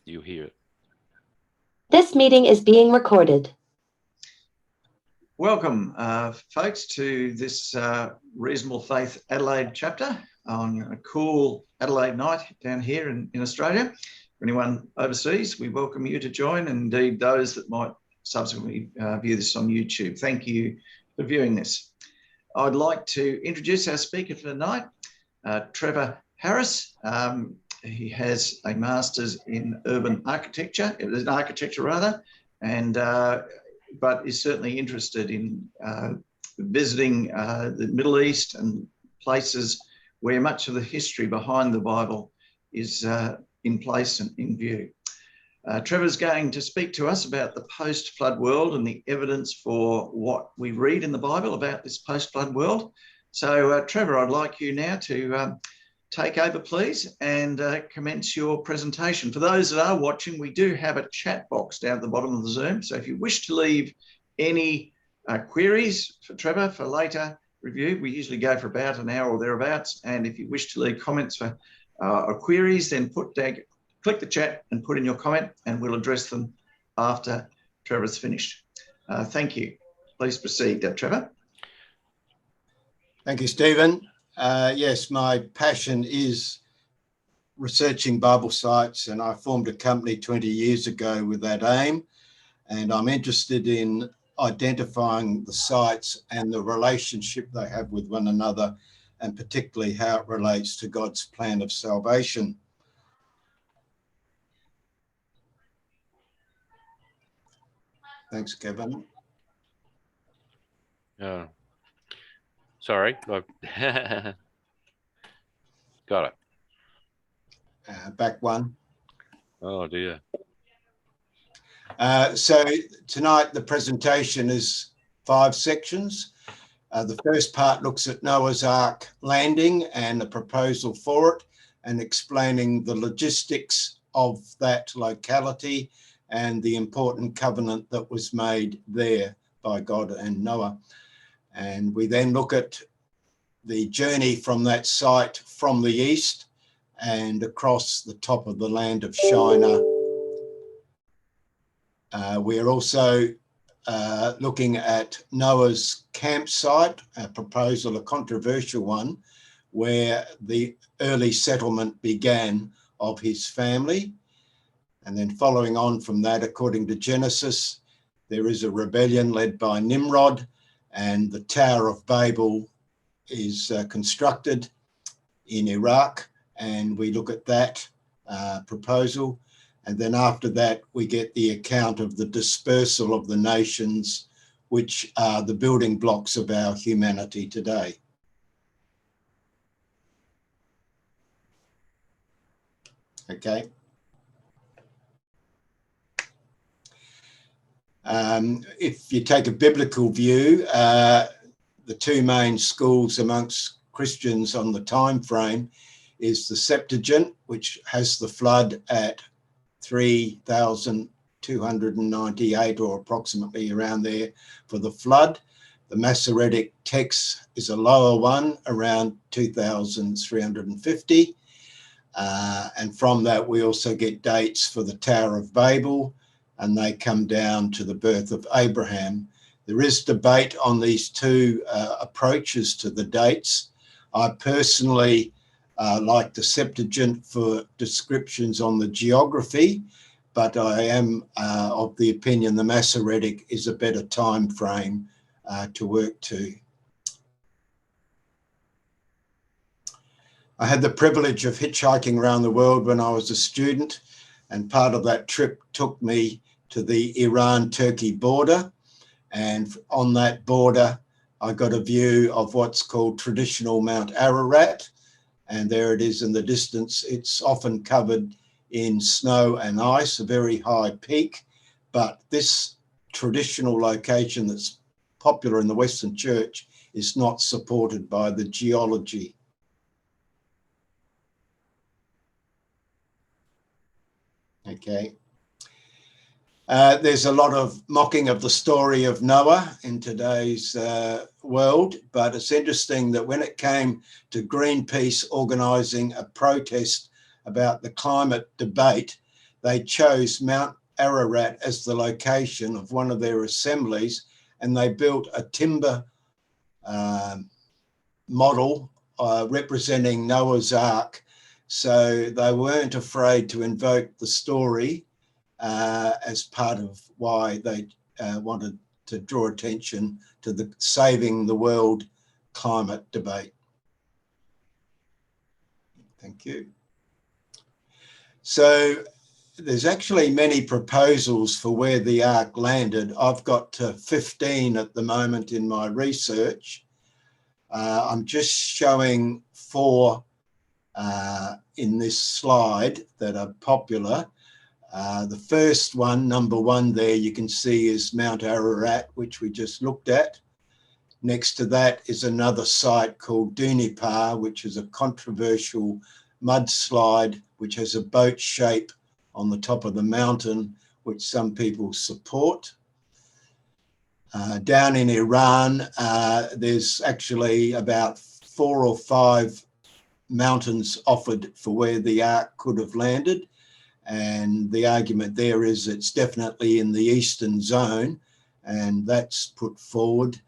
you hear it. This meeting is being recorded. Welcome, folks, to this Reasonable Faith Adelaide chapter on a cool Adelaide night down here in Australia. For anyone overseas, we welcome you to join, and indeed those that might subsequently view this on YouTube. Thank you for viewing this. I'd like to introduce our speaker for tonight, Trevor Harris. He has a master's in urban architecture, and but is certainly interested in visiting the Middle East and places where much of the history behind the Bible is in place and in view. Trevor's going to speak to us about the post-flood world and the evidence for what we read in the Bible about this post-flood world. So, Trevor, I'd like you now to take over, please, and commence your presentation. For those that are watching, we do have a chat box down at the bottom of the Zoom. So if you wish to leave any queries for Trevor for later review, we usually go for about an hour or thereabouts. And if you wish to leave comments for or queries, then click the chat and put in your comment, and we'll address them after Trevor's finished. Thank you. Please proceed, Trevor. Thank you, Stephen. Yes, my passion is researching Bible sites, and I formed a company 20 years ago with that aim. And I'm interested in identifying the sites and the relationship they have with one another, and particularly how it relates to God's plan of salvation. Thanks, Kevin. Sorry. Got it. Back one. Oh, dear. So tonight the presentation is 5 sections. The first part looks at Noah's Ark landing and the proposal for it, and explaining the logistics of that locality and the important covenant that was made there by God and Noah. And we then look at the journey from that site from the east and across the top of the land of Shinar. We are also looking at Noah's campsite, a proposal, a controversial one, where the early settlement began of his family. And then following on from that, according to Genesis, there is a rebellion led by Nimrod, and the Tower of Babel is constructed in Iraq, and we look at that proposal. And then after that, we get the account of the dispersal of the nations, which are the building blocks of our humanity today. Okay. If you take a biblical view, the two main schools amongst Christians on the time frame is the Septuagint, which has the flood at 3,298 or approximately around there for the flood. The Masoretic text is a lower one, around 2,350. And from that, we also get dates for the Tower of Babel, and they come down to the birth of Abraham. There is debate on these two approaches to the dates. I personally like the Septuagint for descriptions on the geography, but I am of the opinion the Masoretic is a better time frame to work to. I had the privilege of hitchhiking around the world when I was a student, and part of that trip took me to the Iran-Turkey border. And on that border, I got a view of what's called traditional Mount Ararat. And there it is in the distance. It's often covered in snow and ice, a very high peak. But this traditional location that's popular in the Western Church is not supported by the geology. Okay. There's a lot of mocking of the story of Noah in today's world, but it's interesting that when it came to Greenpeace organising a protest about the climate debate, they chose Mount Ararat as the location of one of their assemblies, and they built a timber model representing Noah's Ark. So they weren't afraid to invoke the story as part of why they wanted to draw attention to the saving the world climate debate. Thank you. So there's actually many proposals for where the Ark landed. I've got 15 at the moment in my research. I'm just showing 4 in this slide that are popular. The first one, number 1 there, you can see is Mount Ararat, which we just looked at. Next to that is another site called Dunipar, which is a controversial mudslide, which has a boat shape on the top of the mountain, which some people support. Down in Iran, there's actually about 4 or 5 mountains offered for where the Ark could have landed. And the argument there is it's definitely in the eastern zone, and that's put forward.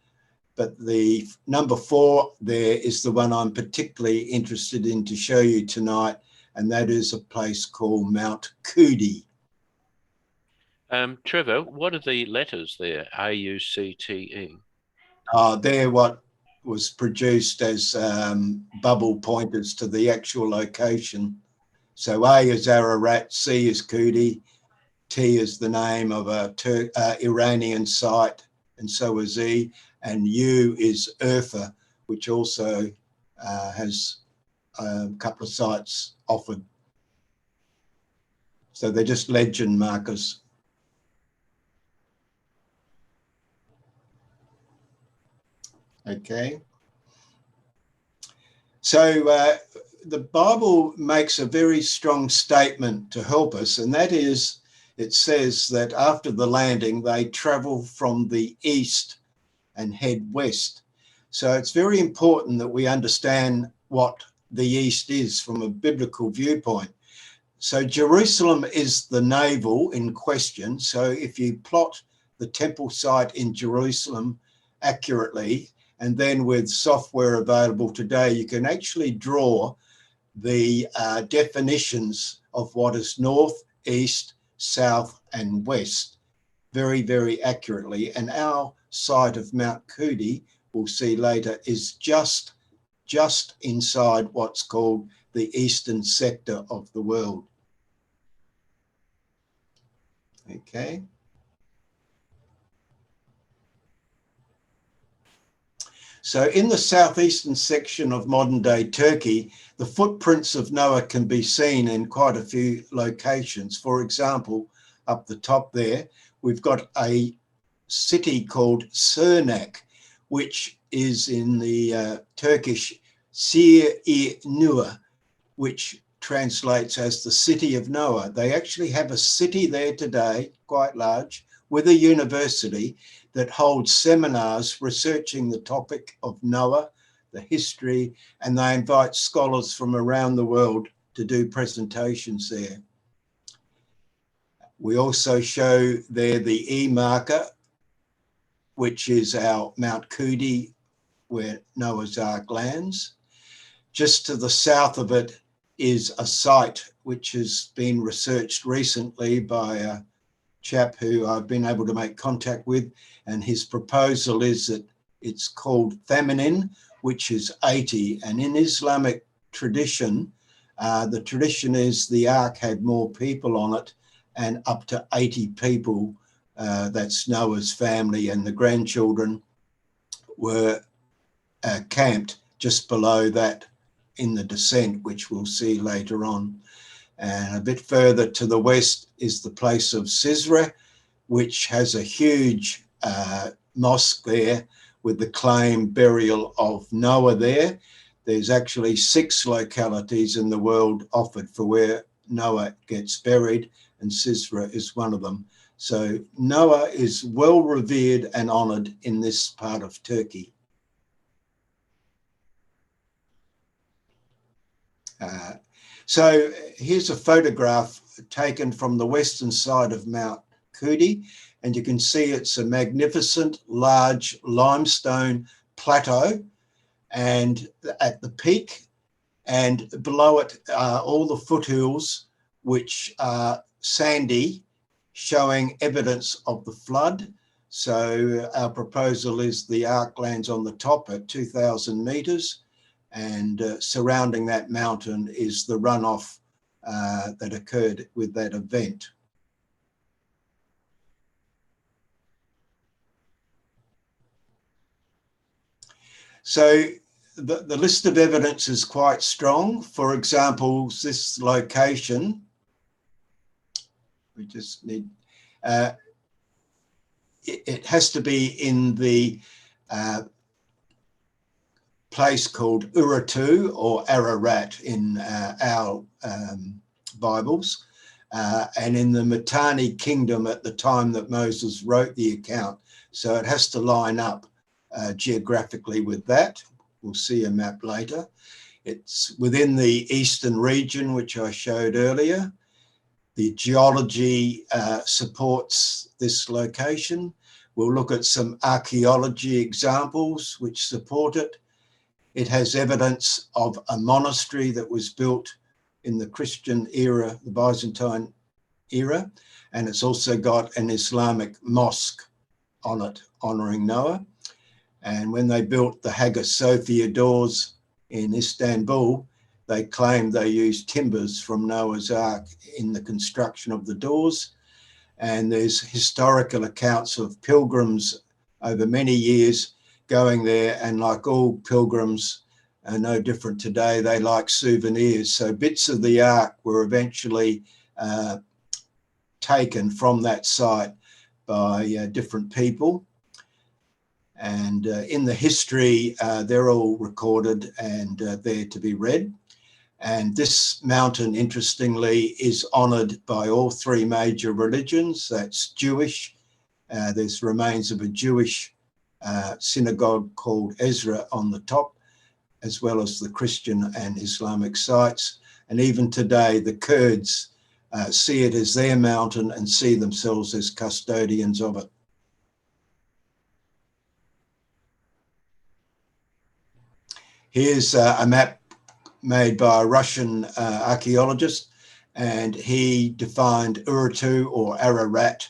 But the number 4 there is the one I'm particularly interested in to show you tonight, and that is a place called Mount Kudi. Trevor, what are the letters there? AUCTE. They're what was produced as bubble pointers to the actual location. So A is Ararat, C is Kudi, T is the name of a Iranian site, and so is E, and U is Urfa, which also has a couple of sites offered. So they're just legend markers. Okay. So the Bible makes a very strong statement to help us, and that is, it says that after the landing, they travel from the east and head west. So it's very important that we understand what the east is from a biblical viewpoint. So Jerusalem is the navel in question. So if you plot the temple site in Jerusalem accurately, and then with software available today, you can actually draw the definitions of what is north, east, south, and west very, very accurately. And our site of Mount Kudi, we'll see later, is just inside what's called the eastern sector of the world. Okay. So in the southeastern section of modern-day Turkey, the footprints of Noah can be seen in quite a few locations. For example, up the top there, we've got a city called Sırnak, which is in the Turkish Sir-i-Nua, which translates as the city of Noah. They actually have a city there today, quite large, with a university that holds seminars researching the topic of Noah, the history, and they invite scholars from around the world to do presentations there. We also show there the E marker, which is our Mount Kudi, where Noah's Ark lands. Just to the south of it is a site which has been researched recently by a chap who I've been able to make contact with, and his proposal is that it's called Thamanin, which is 80. And in Islamic tradition, the tradition is the Ark had more people on it, and up to 80 people, that's Noah's family and the grandchildren, were camped just below that in the descent, which we'll see later on. And a bit further to the west is the place of Sisra, which has a huge mosque there with the claimed burial of Noah there. There's actually 6 localities in the world offered for where Noah gets buried, and Sisra is one of them. So Noah is well revered and honoured in this part of Turkey. So here's a photograph taken from the western side of Mount Kudi, and you can see it's a magnificent large limestone plateau, and at the peak and below it are all the foothills which are sandy, showing evidence of the flood. So our proposal is the ark lands on the top at 2,000 metres, and surrounding that mountain is the runoff that occurred with that event. So the list of evidence is quite strong. For example, this location, we just need, it has to be in the place called Urartu or Ararat in our Bibles, and in the Mitanni kingdom at the time that Moses wrote the account. So it has to line up geographically with that. We'll see a map later. It's within the eastern region, which I showed earlier. The geology supports this location. We'll look at some archaeology examples which support it. It has evidence of a monastery that was built in the Christian era, the Byzantine era, and it's also got an Islamic mosque on it, honouring Noah. And when they built the Hagia Sophia doors in Istanbul, they claimed they used timbers from Noah's Ark in the construction of the doors. And there's historical accounts of pilgrims over many years going there, and like all pilgrims, are no different today, they like souvenirs. So bits of the ark were eventually taken from that site by different people. And in the history, they're all recorded and there to be read. And this mountain, interestingly, is honoured by all three major religions. That's Jewish. There's remains of a Jewish synagogue called Ezra on the top, as well as the Christian and Islamic sites. And even today, the Kurds see it as their mountain and see themselves as custodians of it. Here's a map made by a Russian archaeologist, and he defined Urartu or Ararat,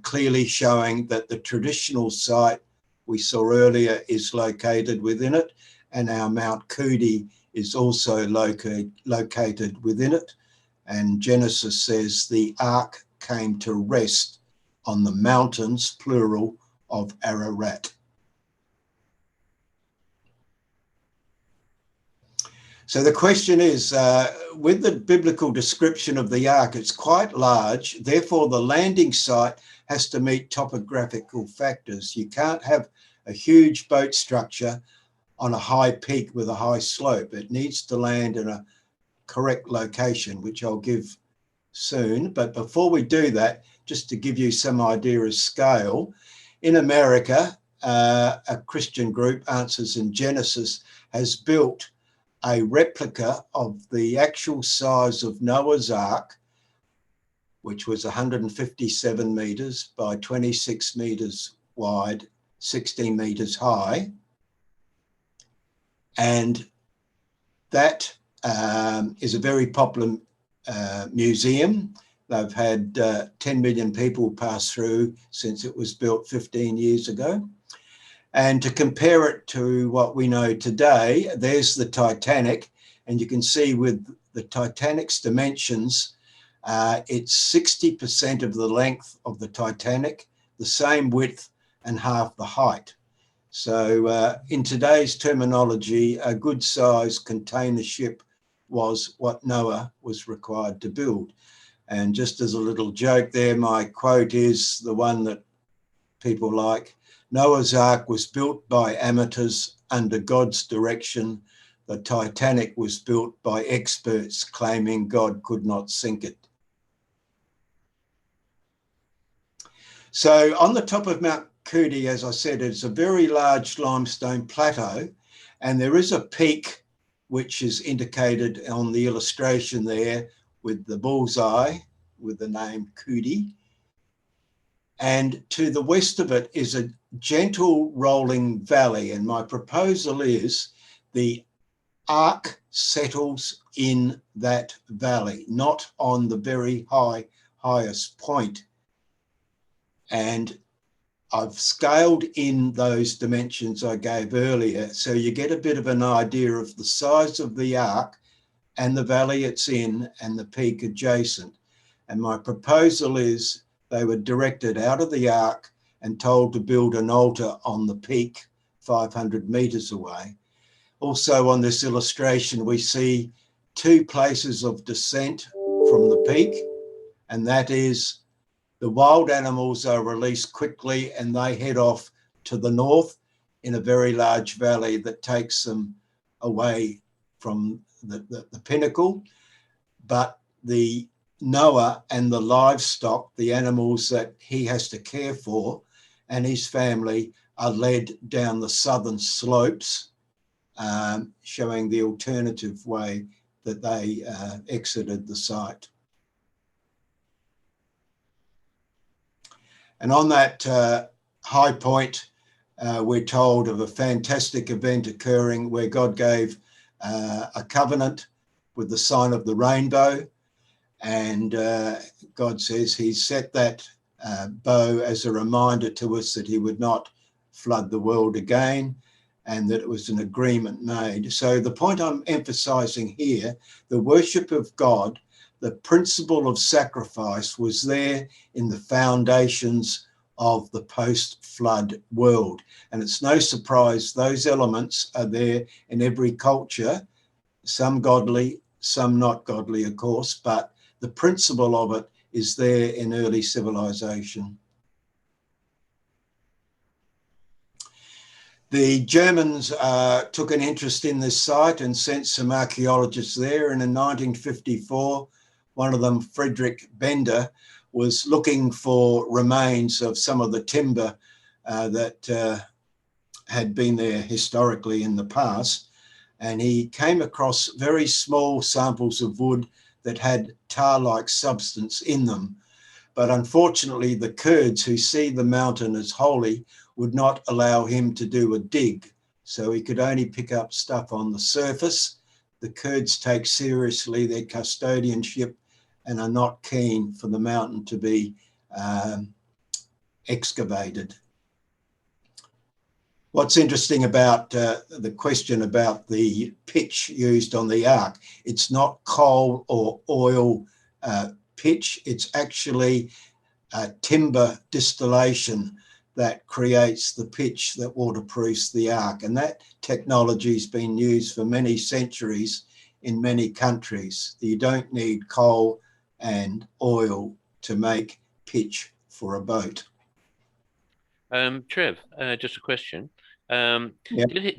clearly showing that the traditional site we saw earlier is located within it, and our Mount Kudi is also located within it. And Genesis says the ark came to rest on the mountains, plural, of Ararat. So the question is, with the biblical description of the ark, it's quite large, therefore the landing site has to meet topographical factors. You can't have a huge boat structure on a high peak with a high slope. It needs to land in a correct location, which I'll give soon. But before we do that, just to give you some idea of scale, in America, a Christian group, Answers in Genesis, has built a replica of the actual size of Noah's Ark, which was 157 metres by 26 metres wide, 16 metres high. And that is a very popular museum. They've had 10 million people pass through since it was built 15 years ago. And to compare it to what we know today, there's the Titanic, and you can see with the Titanic's dimensions, it's 60% of the length of the Titanic, the same width and half the height. So in today's terminology, a good size container ship was what Noah was required to build. And just as a little joke there, my quote is the one that people like: Noah's Ark was built by amateurs under God's direction. The Titanic was built by experts claiming God could not sink it. So on the top of Mount Kudi, as I said, it's a very large limestone plateau, and there is a peak which is indicated on the illustration there, with the bullseye with the name Kudi. And to the west of it is a gentle rolling valley. And my proposal is the ark settles in that valley, not on the very highest point. And I've scaled in those dimensions I gave earlier, so you get a bit of an idea of the size of the ark and the valley it's in and the peak adjacent. And my proposal is they were directed out of the ark and told to build an altar on the peak 500 meters away. Also on this illustration, we see two places of descent from the peak, and that is the wild animals are released quickly and they head off to the north in a very large valley that takes them away from the pinnacle. But the Noah and the livestock, the animals that he has to care for, and his family are led down the southern slopes, showing the alternative way that they exited the site. And on that high point, we're told of a fantastic event occurring where God gave a covenant with the sign of the rainbow. And God says he set that bow as a reminder to us that he would not flood the world again, and that it was an agreement made. So the point I'm emphasizing here, the worship of God, the principle of sacrifice was there in the foundations of the post-flood world. And it's no surprise those elements are there in every culture, some godly, some not godly, of course, but the principle of it is there in early civilization. The Germans took an interest in this site and sent some archaeologists there. And in 1954, one of them, Friedrich Bender, was looking for remains of some of the timber that had been there historically in the past. And he came across very small samples of wood that had tar-like substance in them. But unfortunately, the Kurds, who see the mountain as holy, would not allow him to do a dig. So he could only pick up stuff on the surface. The Kurds take seriously their custodianship and are not keen for the mountain to be excavated. What's interesting about the question about the pitch used on the ark, it's not coal or oil pitch, it's actually timber distillation that creates the pitch that waterproofs the ark. And that technology has been used for many centuries in many countries. You don't need coal and oil to make pitch for a boat. Trev, just a question. Yep.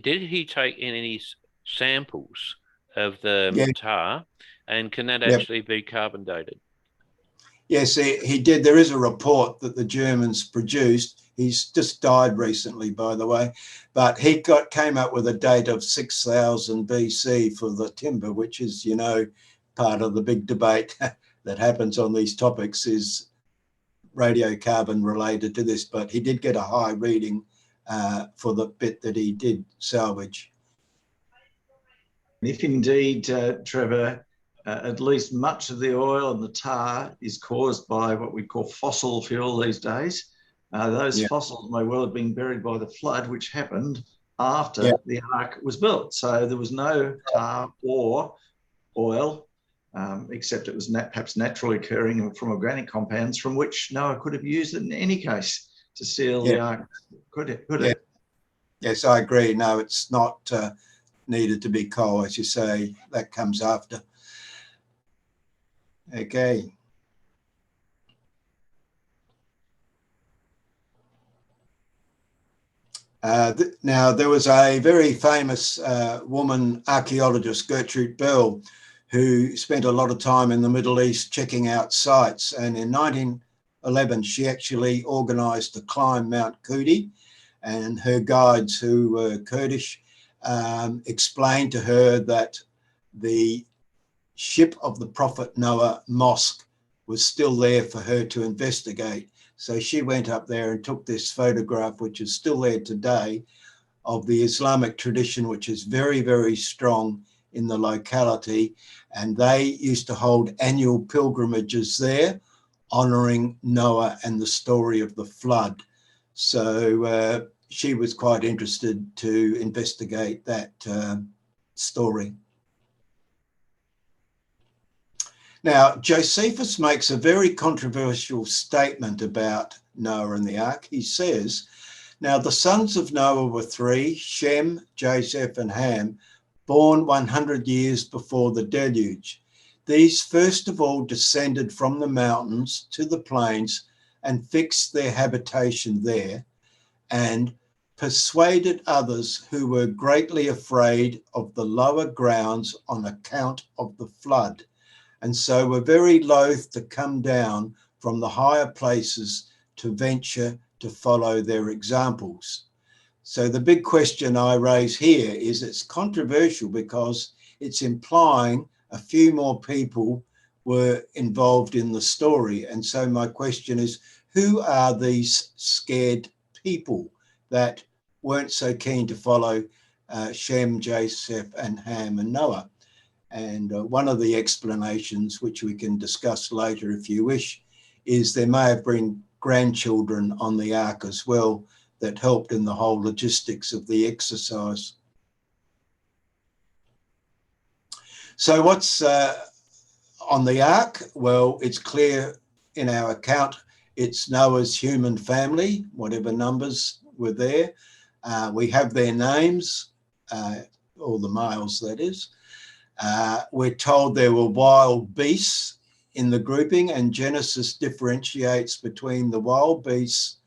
Did he take in any samples of the tar, and can that actually be carbon dated? Yes, he did. There is a report that the Germans produced. He's just died recently, by the way, but he came up with a date of 6000 BC for the timber, which is, you know, part of the big debate that happens on these topics is radiocarbon related to this, but he did get a high reading for the bit that he did salvage. If indeed, Trevor, at least much of the oil and the tar is caused by what we call fossil fuel these days. Those fossils may well have been buried by the flood, which happened after the ark was built. So there was no tar or oil, except it was perhaps naturally occurring from organic compounds from which Noah could have used it in any case to seal the ark. Could it? Yes, I agree. No, it's not needed to be coal, as you say. That comes after. Okay. Now, there was a very famous woman archaeologist, Gertrude Bell, who spent a lot of time in the Middle East checking out sites. And in 1911, she actually organised to climb Mount Kudi, and her guides, who were Kurdish, explained to her that the ship of the Prophet Noah mosque was still there for her to investigate. So she went up there and took this photograph, which is still there today, of the Islamic tradition, which is very, very strong in the locality. And they used to hold annual pilgrimages there, honouring Noah and the story of the flood. So she was quite interested to investigate that story. Now, Josephus makes a very controversial statement about Noah and the ark. He says, now the sons of Noah were three, Shem, Japheth, and Ham, born 100 years before the deluge. These first of all descended from the mountains to the plains and fixed their habitation there, and persuaded others who were greatly afraid of the lower grounds on account of the flood, and so were very loath to come down from the higher places to venture to follow their examples. So the big question I raise here is it's controversial because it's implying a few more people were involved in the story. And so my question is, who are these scared people that weren't so keen to follow Shem, Japheth, and Ham and Noah? And one of the explanations, which we can discuss later if you wish, is there may have been grandchildren on the ark as well that helped in the whole logistics of the exercise. So what's on the ark? Well, it's clear in our account, it's Noah's human family, whatever numbers were there. We have their names, all the males that is. We're told there were wild beasts in the grouping, and Genesis differentiates between the wild beasts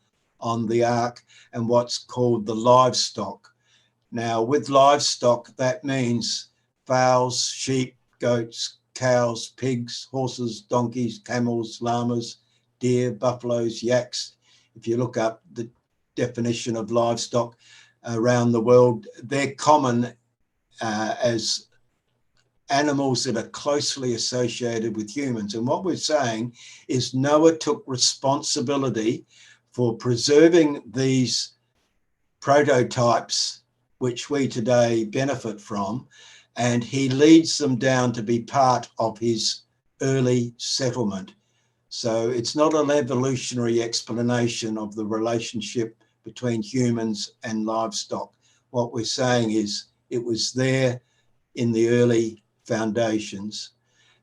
on the ark and what's called the livestock. Now, with livestock, that means fowls, sheep, goats, cows, pigs, horses, donkeys, camels, llamas, deer, buffaloes, yaks. If you look up the definition of livestock around the world, they're common as animals that are closely associated with humans. And what we're saying is Noah took responsibility for preserving these prototypes, which we today benefit from, and he leads them down to be part of his early settlement. So it's not an evolutionary explanation of the relationship between humans and livestock. What we're saying is it was there in the early foundations.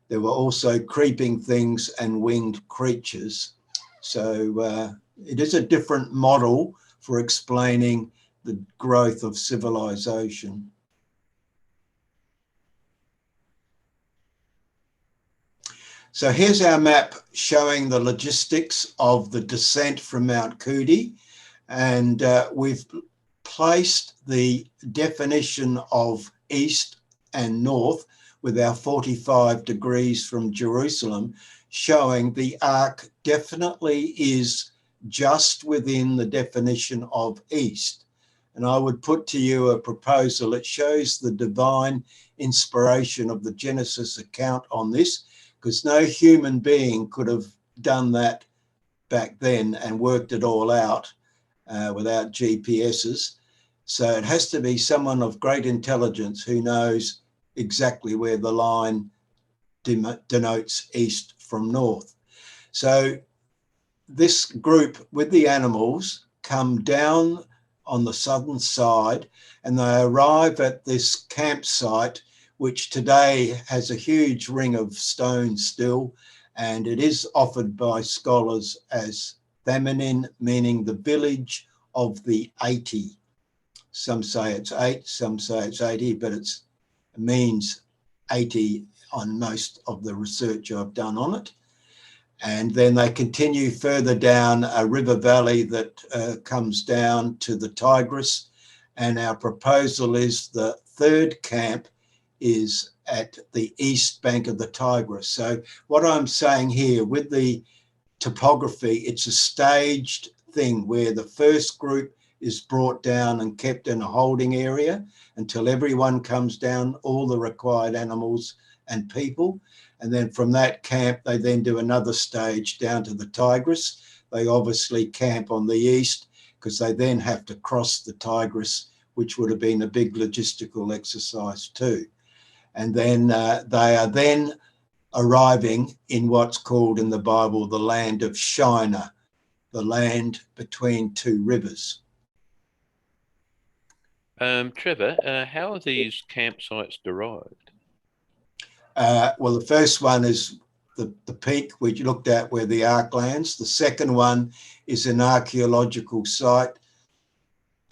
There were also creeping things and winged creatures. So it is a different model for explaining the growth of civilization. So here's our map showing the logistics of the descent from Mount Kudi, and we've placed the definition of east and north with our 45 degrees from Jerusalem, showing the ark definitely is just within the definition of east. And I would put to you a proposal. It shows the divine inspiration of the Genesis account on this, because no human being could have done that back then and worked it all out without GPSs. So it has to be someone of great intelligence who knows exactly where the line denotes east from north. So this group with the animals come down on the southern side, and they arrive at this campsite, which today has a huge ring of stone still, and it is offered by scholars as Thamanin, meaning the village of the 80. Some say it's 8, some say it's 80, but it means 80 on most of the research I've done on it. And then they continue further down a river valley that comes down to the Tigris. And our proposal is the third camp is at the east bank of the Tigris. So what I'm saying here with the topography, it's a staged thing where the first group is brought down and kept in a holding area until everyone comes down, all the required animals, and people. And then from that camp, they then do another stage down to the Tigris. They obviously camp on the east because they then have to cross the Tigris, which would have been a big logistical exercise too. And then they are then arriving in what's called in the Bible the land of Shinar, the land between two rivers. Trevor, how are these campsites derived? Well, the first one is the peak we looked at where the ark lands. The second one is an archaeological site.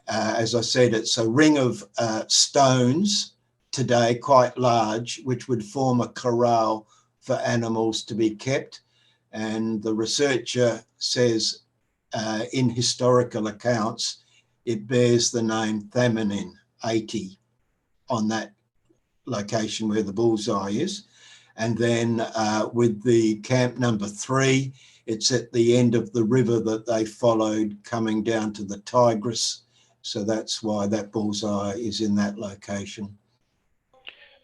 As I said, it's a ring of stones today, quite large, which would form a corral for animals to be kept. And the researcher says in historical accounts, it bears the name Thamanin 80 on that location where the bullseye is. And then with the camp number 3, it's at the end of the river that they followed coming down to the Tigris. So that's why that bullseye is in that location.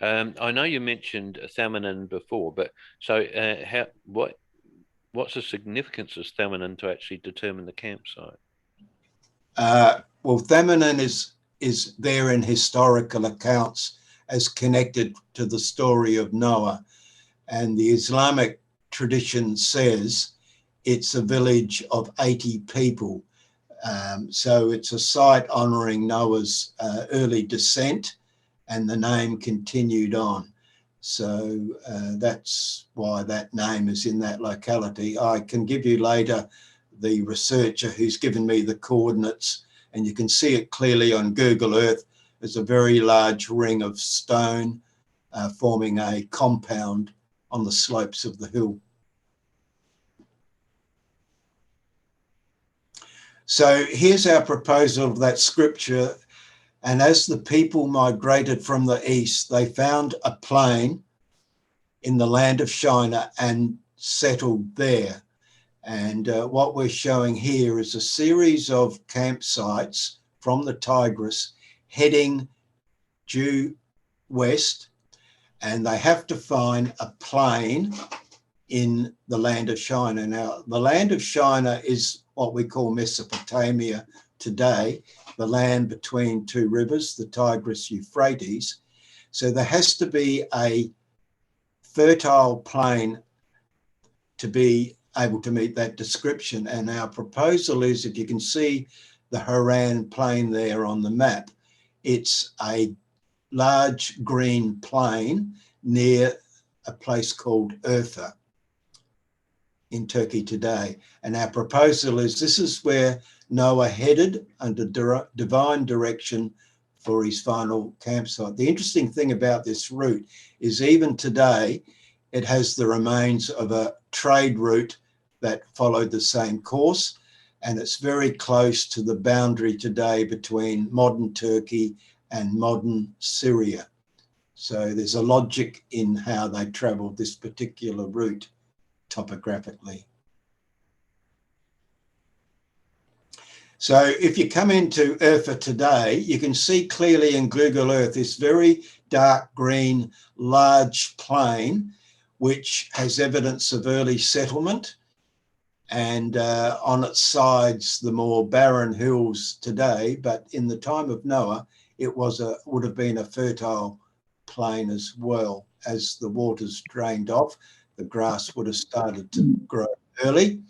I know you mentioned Thamanin before, but so what's the significance of Thamanin to actually determine the campsite? Well, Thamanin is there in historical accounts as connected to the story of Noah. And the Islamic tradition says it's a village of 80 people. So it's a site honouring Noah's early descent, and the name continued on. So that's why that name is in that locality. I can give you later the researcher who's given me the coordinates, and you can see it clearly on Google Earth. There's a very large ring of stone forming a compound on the slopes of the hill. So here's our proposal of that scripture. And as the people migrated from the east, they found a plain in the land of Shinar and settled there. And what we're showing here is a series of campsites from the Tigris heading due west, and they have to find a plain in the land of Shinar. Now, the land of Shinar is what we call Mesopotamia today, the land between two rivers, the Tigris, Euphrates. So there has to be a fertile plain to be able to meet that description. And our proposal is, if you can see the Haran plain there on the map, it's a large green plain near a place called Urfa in Turkey today. And our proposal is this is where Noah headed under divine direction for his final campsite. The interesting thing about this route is even today, it has the remains of a trade route that followed the same course. And it's very close to the boundary today between modern Turkey and modern Syria. So there's a logic in how they traveled this particular route topographically. So if you come into Urfa today, you can see clearly in Google Earth this very dark green, large plain, which has evidence of early settlement. And on its sides, the more barren hills today. But in the time of Noah, it would have been a fertile plain as well. As the waters drained off, the grass would have started to grow early.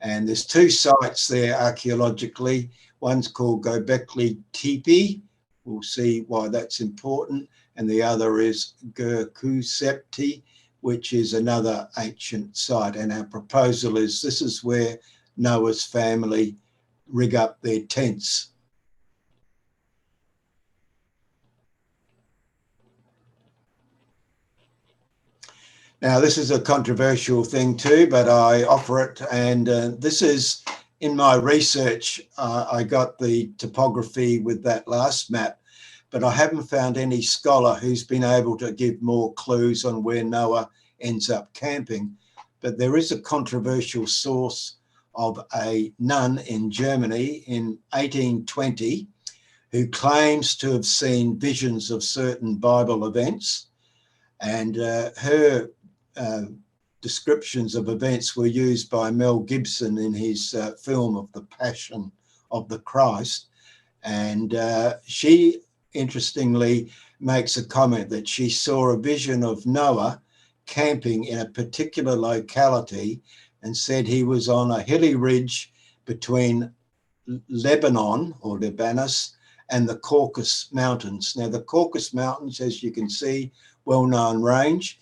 And there's 2 sites there archaeologically. One's called Gobekli Tepe. We'll see why that's important. And the other is Gertrude, which is another ancient site. And our proposal is this is where Noah's family rig up their tents. Now, this is a controversial thing too, but I offer it. And this is, in my research, I got the topography with that last map, but I haven't found any scholar who's been able to give more clues on where Noah ends up camping. But there is a controversial source of a nun in Germany in 1820 who claims to have seen visions of certain Bible events. And her descriptions of events were used by Mel Gibson in his film of the Passion of the Christ. And she, interestingly, makes a comment that she saw a vision of Noah camping in a particular locality and said he was on a hilly ridge between Lebanon or Libanus and the Caucasus Mountains. Now, the Caucasus Mountains, as you can see, well-known range.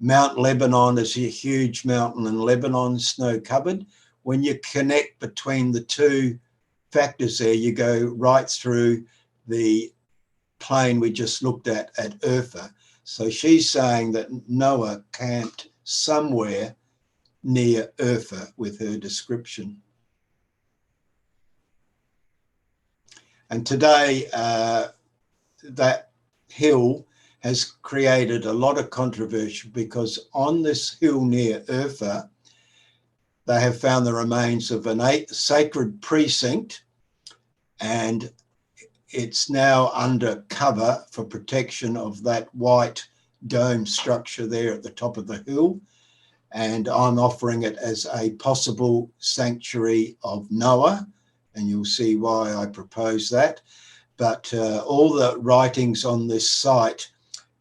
Mount Lebanon is a huge mountain in Lebanon, snow-covered. When you connect between the two factors there, you go right through the plain we just looked at Urfa. So she's saying that Noah camped somewhere near Urfa with her description. And today, that hill has created a lot of controversy because on this hill near Urfa, they have found the remains of a sacred precinct, and it's now under cover for protection of that white dome structure there at the top of the hill. And I'm offering it as a possible sanctuary of Noah, and you'll see why I propose that. But all the writings on this site,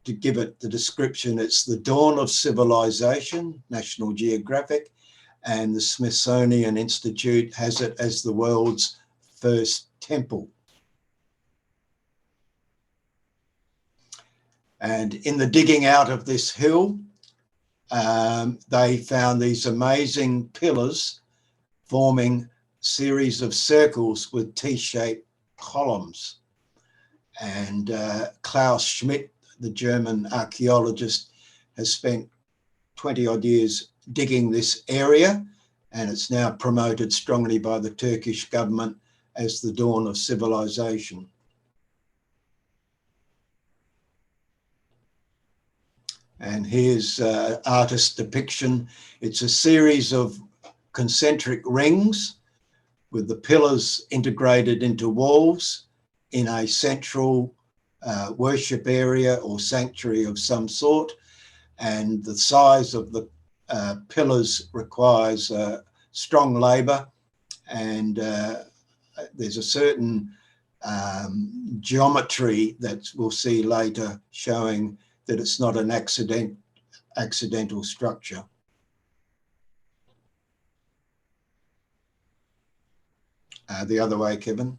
to give it the description, it's the dawn of civilization, National Geographic, and the Smithsonian Institute has it as the world's first temple. And in the digging out of this hill, they found these amazing pillars forming series of circles with T-shaped columns. And Klaus Schmidt, the German archaeologist, has spent 20 odd years digging this area, and it's now promoted strongly by the Turkish government as the dawn of civilization. And here's artist's depiction. It's a series of concentric rings with the pillars integrated into walls in a central worship area or sanctuary of some sort. And the size of the pillars requires strong labour, and there's a certain geometry that we'll see later showing that it's not an accidental structure. The other way, Kevin.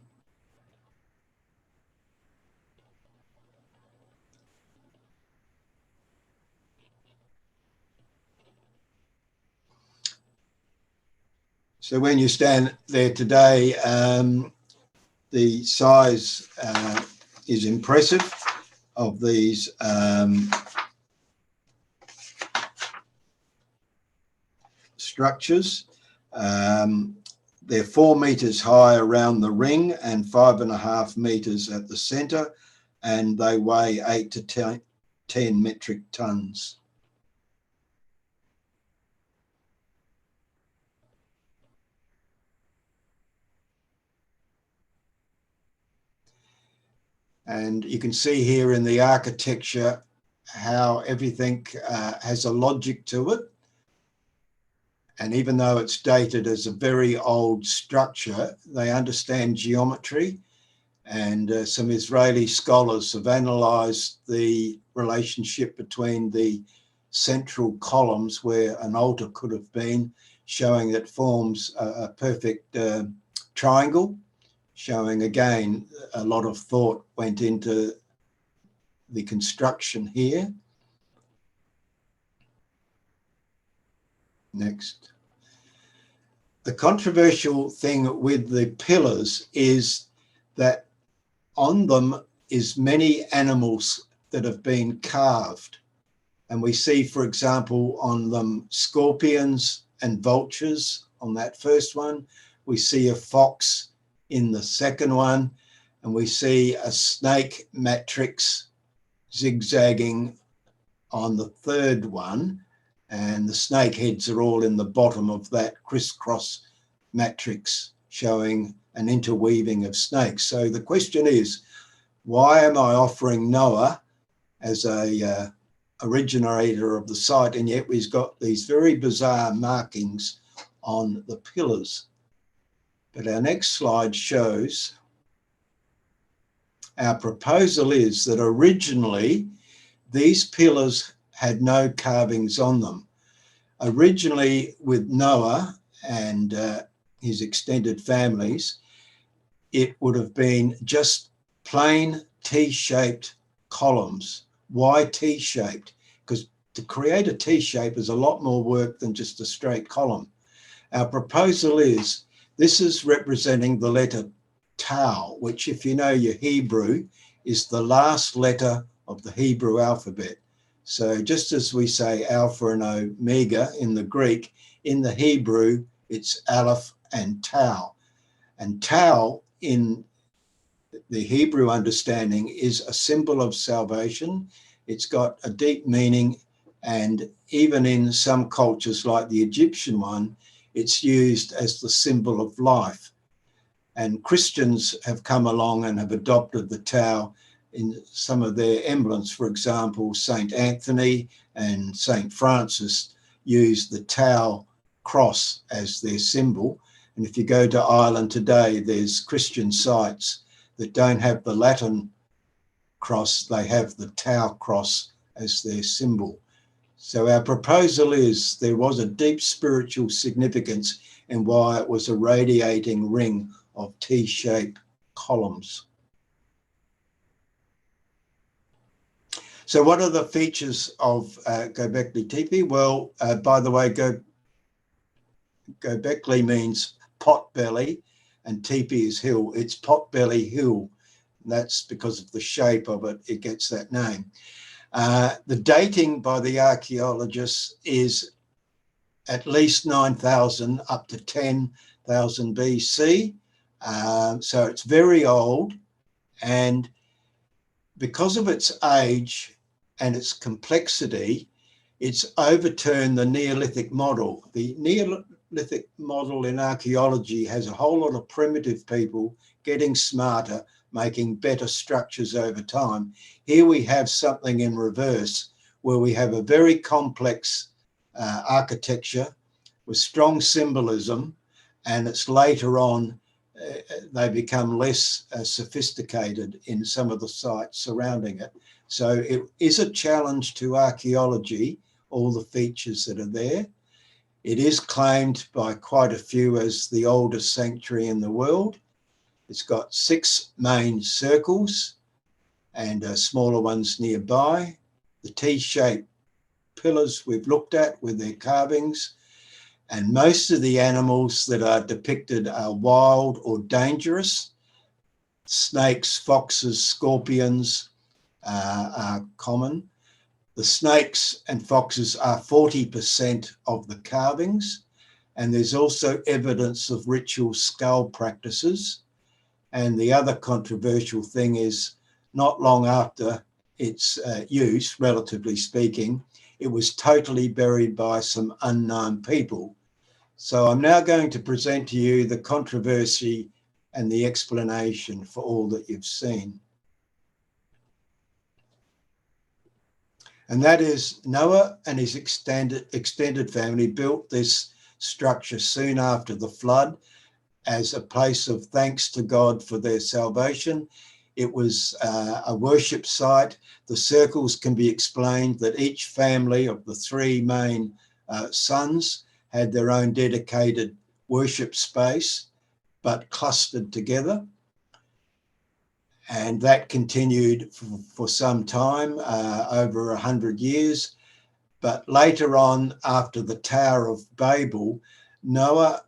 So when you stand there today, the size is impressive of these structures. They're 4 meters high around the ring and 5.5 meters at the center, and they weigh 8 to 10 metric tons. And you can see here in the architecture how everything has a logic to it. And even though it's dated as a very old structure, they understand geometry. And some Israeli scholars have analysed the relationship between the central columns where an altar could have been, showing it forms a perfect triangle, showing again a lot of thought went into the construction here. Next. The controversial thing with the pillars is that on them is many animals that have been carved. And we see, for example, on them scorpions and vultures on that first one. We see a fox in the second one, and we see a snake matrix zigzagging on the third one, and the snake heads are all in the bottom of that crisscross matrix showing an interweaving of snakes. So the question is, why am I offering Noah as a originator of the site, and yet we've got these very bizarre markings on the pillars. But our next slide shows our proposal is that originally these pillars had no carvings on them. Originally, with Noah and his extended families, it would have been just plain T-shaped columns. Why T-shaped? Because to create a T-shape is a lot more work than just a straight column. Our proposal is, this is representing the letter Tau, which, if you know your Hebrew, is the last letter of the Hebrew alphabet. So just as we say Alpha and Omega in the Greek, in the Hebrew, it's Aleph and Tau. And Tau in the Hebrew understanding is a symbol of salvation. It's got a deep meaning, and even in some cultures like the Egyptian one, it's used as the symbol of life. And Christians have come along and have adopted the Tau in some of their emblems. For example, St. Anthony and St. Francis used the Tau cross as their symbol. And if you go to Ireland today, there's Christian sites that don't have the Latin cross, they have the Tau cross as their symbol. So our proposal is there was a deep spiritual significance in why it was a radiating ring of T-shaped columns. So what are the features of Gobekli Tepe? Well, by the way, Gobekli means pot belly and Tepe is hill. It's pot belly hill. And that's because of the shape of it, it gets that name. The dating by the archaeologists is at least 9,000 up to 10,000 BC. So it's very old, and because of its age and its complexity, it's overturned the Neolithic model. The Neolithic model in archaeology has a whole lot of primitive people getting smarter, making better structures over time. Here we have something in reverse, where we have a very complex architecture with strong symbolism, and it's later on they become less sophisticated in some of the sites surrounding it. So it is a challenge to archaeology, all the features that are there. It is claimed by quite a few as the oldest sanctuary in the world. It's got 6 main circles and smaller ones nearby. The T-shaped pillars we've looked at with their carvings. And most of the animals that are depicted are wild or dangerous. Snakes, foxes, scorpions are common. The snakes and foxes are 40% of the carvings. And there's also evidence of ritual skull practices. And the other controversial thing is, not long after its use, relatively speaking, it was totally buried by some unknown people. So I'm now going to present to you the controversy and the explanation for all that you've seen. And that is, Noah and his extended family built this structure soon after the flood as a place of thanks to God for their salvation. It was a worship site. The circles can be explained that each family of the 3 main sons had their own dedicated worship space, but clustered together. And that continued for some time, over 100 years. But later on, after the Tower of Babel, Noah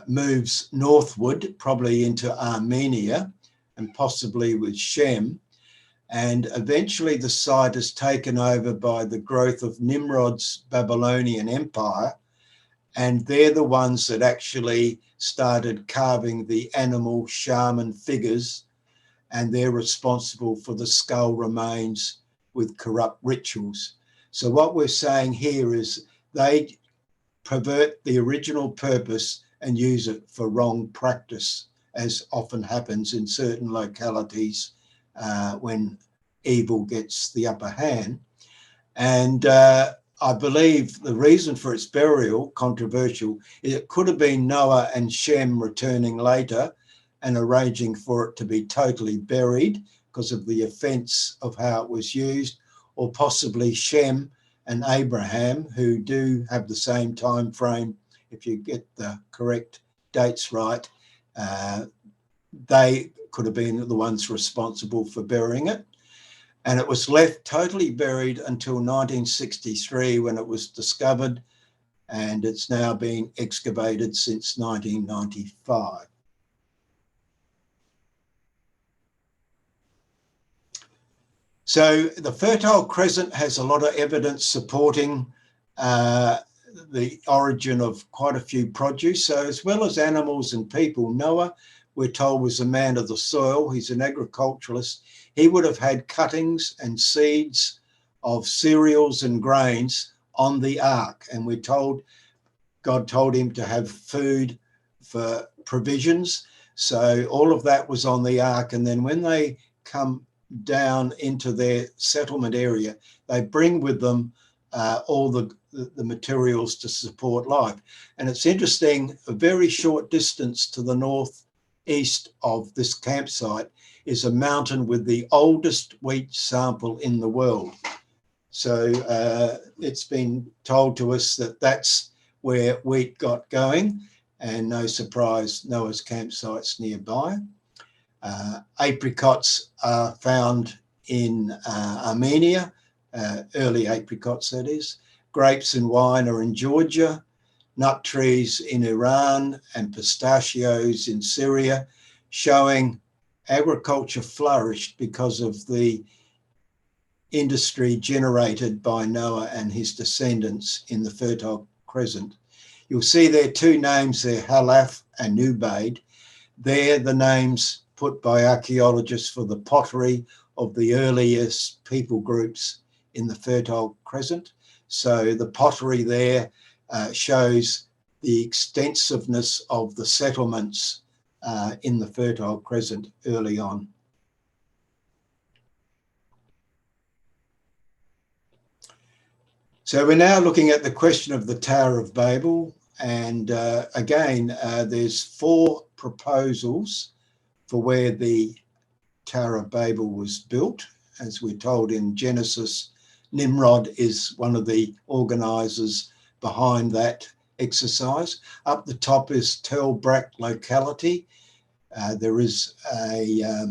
moves northward, probably into Armenia, and possibly with Shem. And eventually the site is taken over by the growth of Nimrod's Babylonian Empire. And they're the ones that actually started carving the animal shaman figures, and they're responsible for the skull remains with corrupt rituals. So what we're saying here is they pervert the original purpose and use it for wrong practice, as often happens in certain localities when evil gets the upper hand. And I believe the reason for its burial, controversial, is it could have been Noah and Shem returning later and arranging for it to be totally buried because of the offence of how it was used, or possibly Shem and Abraham, who do have the same time frame, if you get the correct dates right. They could have been the ones responsible for burying it. And it was left totally buried until 1963 when it was discovered, and it's now been excavated since 1995. So the Fertile Crescent has a lot of evidence supporting the origin of quite a few produce. So as well as animals and people, Noah, we're told, was a man of the soil. He's an agriculturalist. He would have had cuttings and seeds of cereals and grains on the ark. And we're told God told him to have food for provisions. So all of that was on the ark. And then when they come down into their settlement area, they bring with them all the materials to support life. And it's interesting, a very short distance to the northeast of this campsite is a mountain with the oldest wheat sample in the world. So it's been told to us that that's where wheat got going, and no surprise, Noah's campsite's nearby. Apricots are found in Armenia, early apricots that is. Grapes and wine are in Georgia, nut trees in Iran, and pistachios in Syria, showing agriculture flourished because of the industry generated by Noah and his descendants in the Fertile Crescent. You'll see there two names there, Halaf and Nubaid. They're the names put by archaeologists for the pottery of the earliest people groups in the Fertile Crescent. So the pottery there shows the extensiveness of the settlements in the Fertile Crescent early on. So we're now looking at the question of the Tower of Babel. And again, there's 4 proposals for where the Tower of Babel was built. As we're told in Genesis, Nimrod is one of the organisers behind that exercise. Up the top is Tel Brak locality. There is a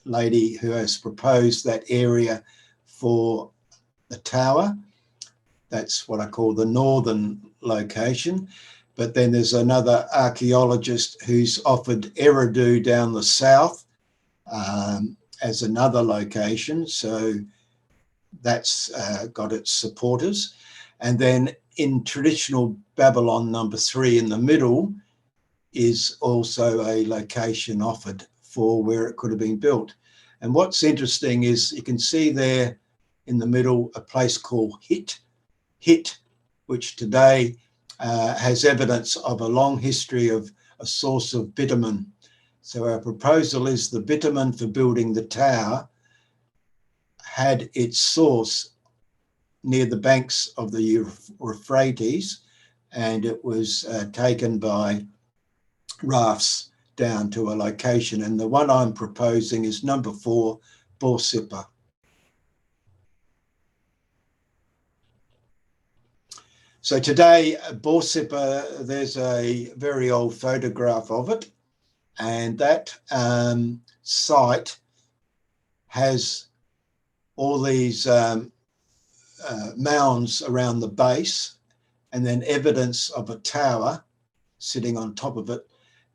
lady who has proposed that area for the tower. That's what I call the northern location. But then there's another archaeologist who's offered Eridu down the south as another location. So that's got its supporters. And then in traditional Babylon number 3 in the middle is also a location offered for where it could have been built. And what's interesting is you can see there in the middle a place called Hit, which today has evidence of a long history of a source of bitumen. So our proposal is the bitumen for building the tower had its source near the banks of the Euphrates, and it was taken by rafts down to a location. And the one I'm proposing is number 4, Borsippa. So today, Borsippa, there's a very old photograph of it, and that site has all these mounds around the base, and then evidence of a tower sitting on top of it.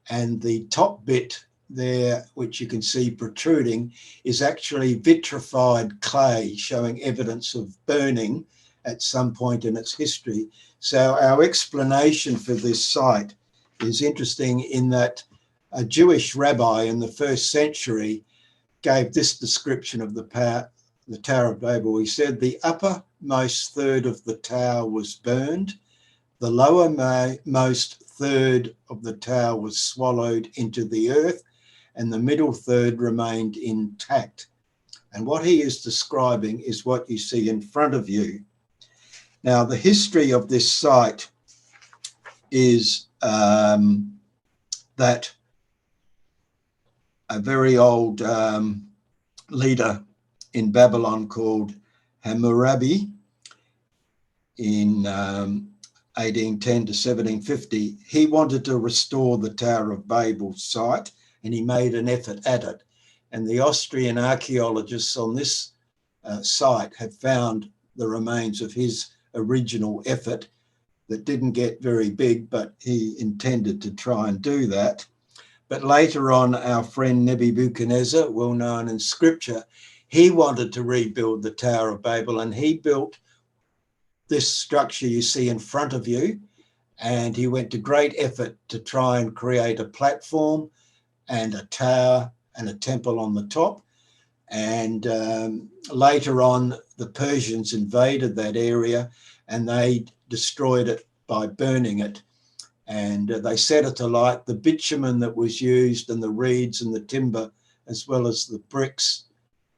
And the top bit there, which you can see protruding, is actually vitrified clay, showing evidence of burning at some point in its history. So our explanation for this site is interesting in that a Jewish rabbi in the 1st century gave this description of the Tower of Babel. He said, the uppermost third of the tower was burned, the lowermost third of the tower was swallowed into the earth, and the middle third remained intact. And what he is describing is what you see in front of you. Now, the history of this site is that a very old leader in Babylon called Hammurabi in 1810 to 1750, he wanted to restore the Tower of Babel site, and he made an effort at it. And the Austrian archaeologists on this site have found the remains of his original effort that didn't get very big, but he intended to try and do that. But later on, our friend Nebuchadnezzar, well known in scripture, he wanted to rebuild the Tower of Babel, and he built this structure you see in front of you, and he went to great effort to try and create a platform and a tower and a temple on the top. And later on, the Persians invaded that area and they destroyed it by burning it. And they set it alight. The bitumen that was used and the reeds and the timber, as well as the bricks,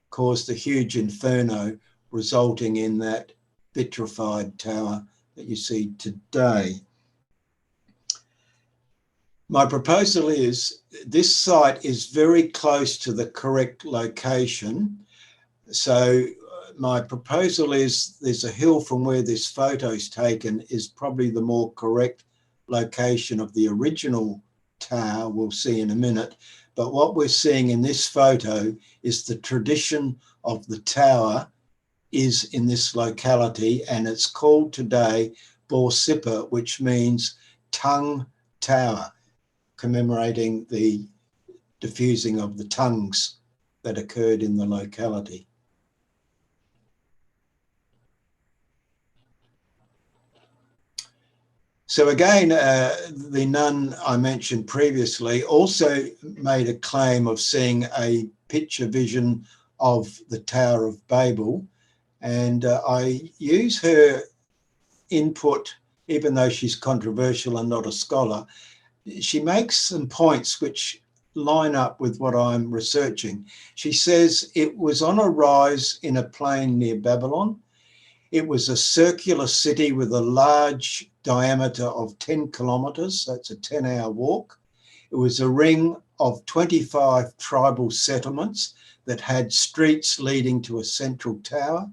caused a huge inferno, resulting in that vitrified tower that you see today. My proposal is this site is very close to the correct location. So my proposal is there's a hill from where this photo is taken is probably the more correct location of the original tower, we'll see in a minute. But what we're seeing in this photo is the tradition of the tower is in this locality, and it's called today Borsippa, which means tongue tower, commemorating the diffusing of the tongues that occurred in the locality. So again, the nun I mentioned previously also made a claim of seeing a picture vision of the Tower of Babel. And I use her input, even though she's controversial and not a scholar. She makes some points which line up with what I'm researching. She says it was on a rise in a plain near Babylon. It was a circular city with a large diameter of 10 kilometres, that's a 10-hour walk. It was a ring of 25 tribal settlements that had streets leading to a central tower.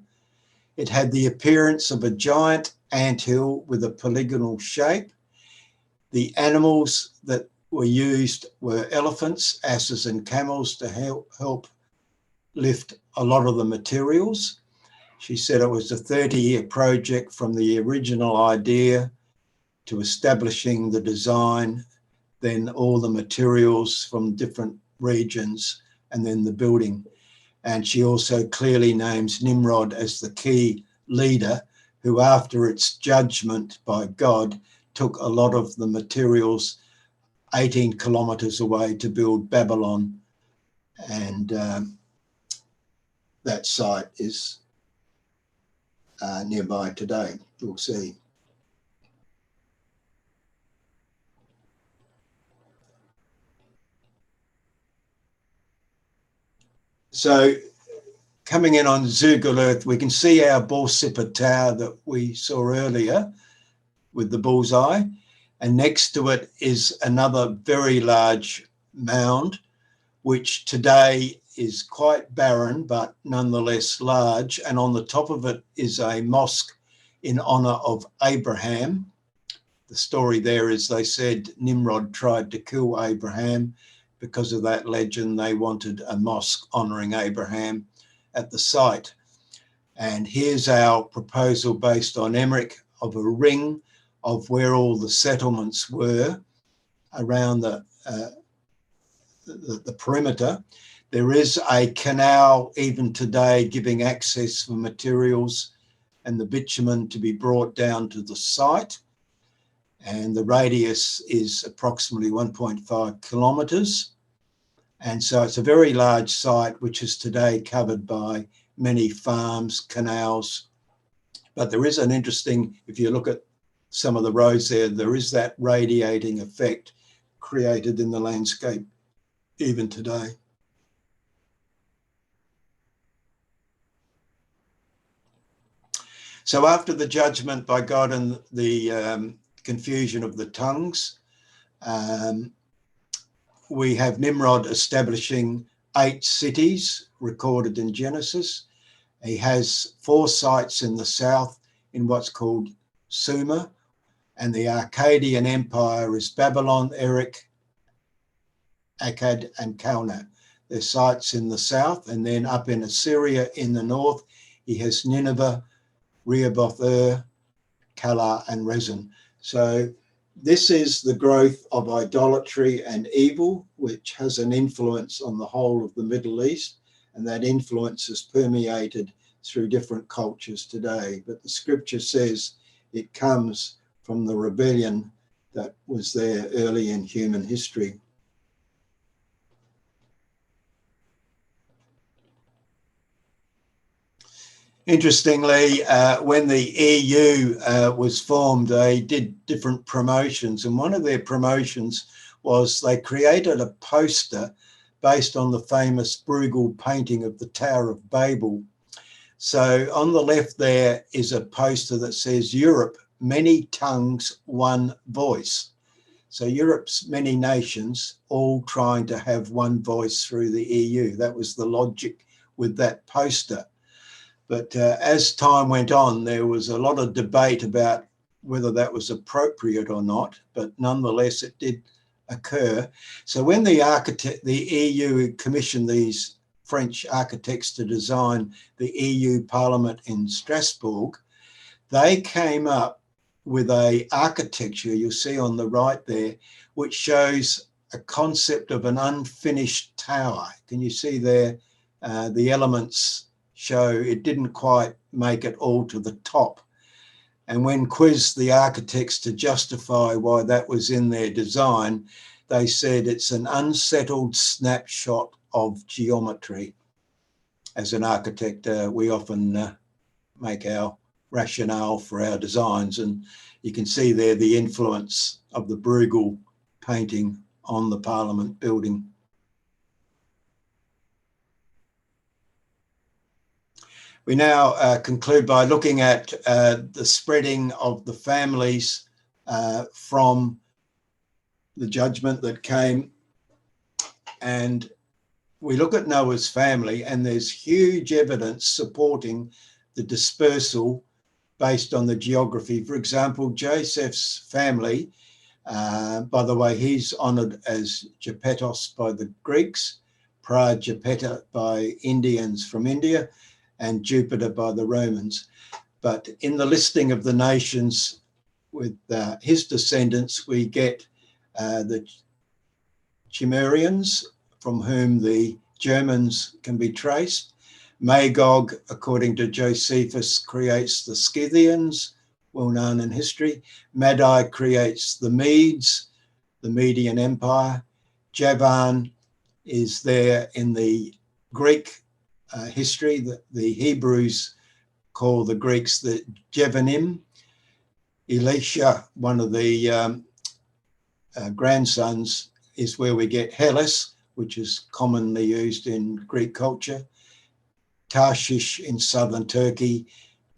It had the appearance of a giant anthill with a polygonal shape. The animals that were used were elephants, asses and camels to help lift a lot of the materials. She said it was a 30-year project from the original idea to establishing the design, then all the materials from different regions, and then the building. And she also clearly names Nimrod as the key leader who, after its judgment by God, took a lot of the materials 18 kilometres away to build Babylon. And that site is nearby today, you'll see. So coming in on Google Earth, we can see our Borsippa Tower that we saw earlier with the bullseye. And next to it is another very large mound, which today is quite barren, but nonetheless large. And on the top of it is a mosque in honour of Abraham. The story there is they said Nimrod tried to kill Abraham. Because of that legend, they wanted a mosque honouring Abraham at the site. And here's our proposal based on Emmerich of a ring of where all the settlements were around the perimeter. There is a canal even today giving access for materials and the bitumen to be brought down to the site. And the radius is approximately 1.5 kilometres. And so it's a very large site, which is today covered by many farms, canals. But there is an interesting, if you look at some of the roads there, there is that radiating effect created in the landscape even today. So after the judgment by God and the confusion of the tongues, we have Nimrod establishing 8 cities recorded in Genesis. He has 4 sites in the south in what's called Sumer, and the Akkadian Empire is Babylon, Erech, Akkad, and Calneh. There's sites in the south, and then up in Assyria in the north, he has Nineveh, Rehoboth, Calah, and Rezin. So this is the growth of idolatry and evil, which has an influence on the whole of the Middle East, and that influence is permeated through different cultures today. But the scripture says it comes from the rebellion that was there early in human history. Interestingly, when the EU was formed, they did different promotions, and one of their promotions was they created a poster based on the famous Bruegel painting of the Tower of Babel. So on the left there is a poster that says Europe, many tongues, one voice. So Europe's many nations all trying to have one voice through the EU. That was the logic with that poster. But as time went on, there was a lot of debate about whether that was appropriate or not, but nonetheless it did occur. So when the EU commissioned these French architects to design the EU Parliament in Strasbourg, they came up with a architecture, you'll see on the right there, which shows a concept of an unfinished tower. Can you see there the elements show it didn't quite make it all to the top. And when quizzed the architects to justify why that was in their design, they said it's an unsettled snapshot of geometry. As an architect, we often make our rationale for our designs, and you can see there the influence of the Bruegel painting on the Parliament building. We now conclude by looking at the spreading of the families from the judgment that came. And we look at Noah's family, and there's huge evidence supporting the dispersal based on the geography. For example, Joseph's family, by the way, he's honoured as Japetos by the Greeks, Pra-Japeta by Indians from India, and Jupiter by the Romans. But in the listing of the nations with his descendants, we get the Cimmerians, from whom the Germans can be traced. Magog, according to Josephus, creates the Scythians, well known in history. Madai creates the Medes, the Median Empire. Javan is there in the Greek history that the Hebrews call the Greeks the Jevanim. Elisha, one of the grandsons, is where we get Hellas, which is commonly used in Greek culture. Tarshish in southern Turkey,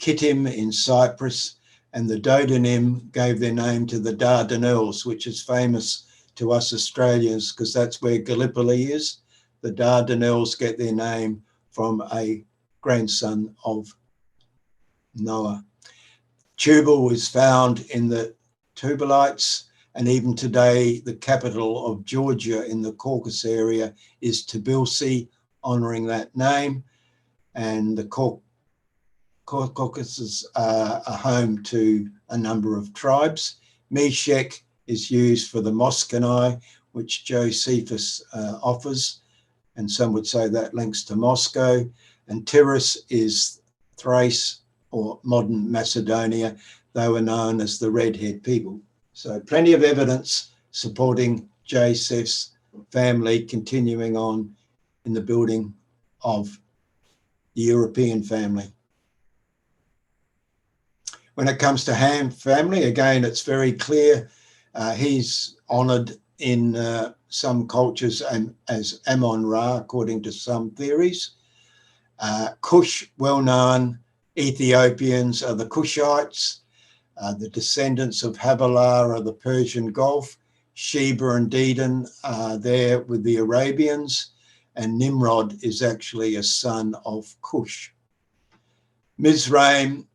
Kittim in Cyprus, and the Dodanim gave their name to the Dardanelles, which is famous to us Australians because that's where Gallipoli is. The Dardanelles get their name from a grandson of Noah. Tubal was found in the Tubalites, and even today the capital of Georgia in the Caucasus area is Tbilisi, honouring that name. And the Caucasus are home to a number of tribes. Meshech is used for the Moscani, which Josephus offers, and some would say that links to Moscow. And Tyrus is Thrace, or modern Macedonia. They were known as the Redhead people. So plenty of evidence supporting Joseph's family continuing on in the building of the European family. When it comes to Ham's family, again, it's very clear. He's honoured in some cultures as Ammon-Ra, according to some theories. Cush, well known Ethiopians are the Cushites. The descendants of Havilah are the Persian Gulf. Sheba and Dedan are there with the Arabians. And Nimrod is actually a son of Cush. Mizraim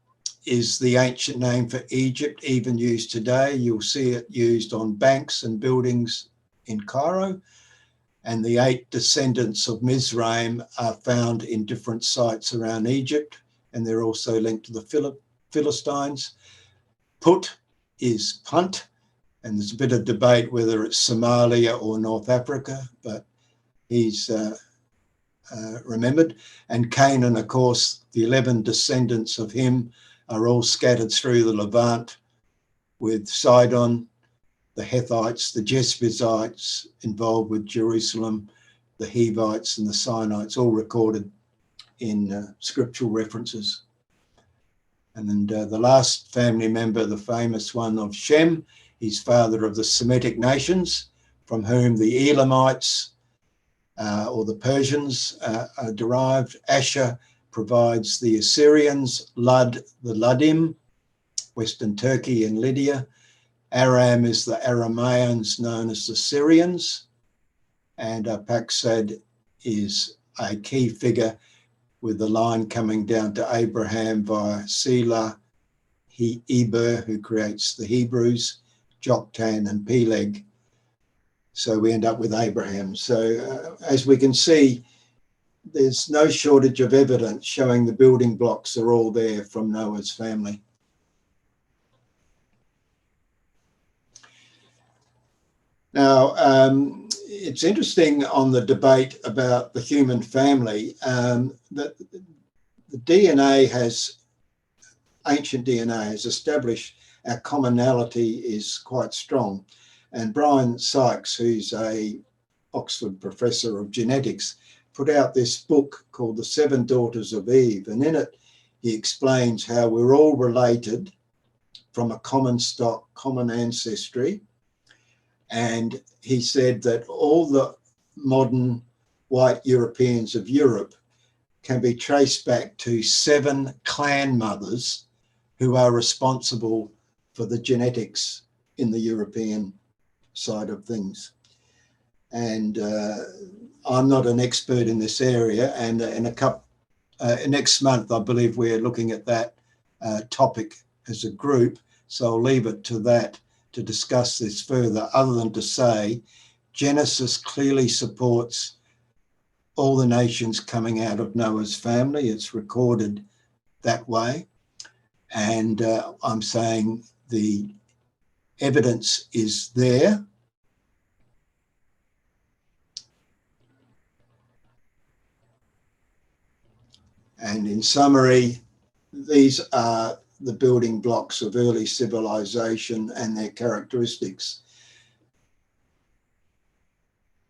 is the ancient name for Egypt, even used today. You'll see it used on banks and buildings in Cairo. And the 8 descendants of Mizraim are found in different sites around Egypt, and they're also linked to the Philistines. Put is Punt, and there's a bit of debate whether it's Somalia or North Africa, but he's remembered. And Canaan, of course, the 11 descendants of him are all scattered through the Levant, with Sidon, the Hethites, the Jebusites involved with Jerusalem, the Hivites and the Sinites, all recorded in scriptural references. And then the last family member, the famous one of Shem, he's father of the Semitic nations, from whom the Elamites or the Persians are derived. Asher provides the Assyrians, Lud, the Ludim, Western Turkey and Lydia. Aram is the Aramaeans known as the Syrians. And Paxad is a key figure with the line coming down to Abraham via Selah, Eber, who creates the Hebrews, Joktan and Peleg. So we end up with Abraham. So as we can see, there's no shortage of evidence showing the building blocks are all there from Noah's family. Now, it's interesting on the debate about the human family that the DNA has, ancient DNA has established our commonality is quite strong. And Brian Sykes, who's a Oxford professor of genetics, put out this book called The 7 Daughters of Eve. And in it, he explains how we're all related from a common stock, common ancestry. And he said that all the modern white Europeans of Europe can be traced back to 7 clan mothers who are responsible for the genetics in the European side of things. And I'm not an expert in this area, and next month I believe we're looking at that topic as a group, so I'll leave it to that to discuss this further, other than to say Genesis clearly supports all the nations coming out of Noah's family. It's recorded that way, and I'm saying the evidence is there. And in summary, these are the building blocks of early civilization and their characteristics.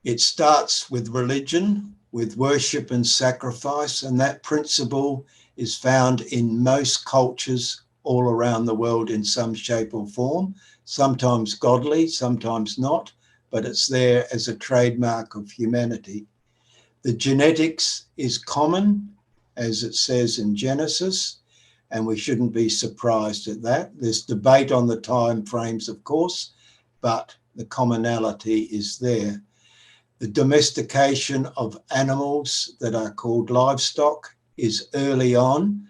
It starts with religion, with worship and sacrifice, and that principle is found in most cultures all around the world in some shape or form, sometimes godly, sometimes not, but it's there as a trademark of humanity. The genetics is common, as it says in Genesis, and we shouldn't be surprised at that. There's debate on the time frames, of course, but the commonality is there. The domestication of animals that are called livestock is early on,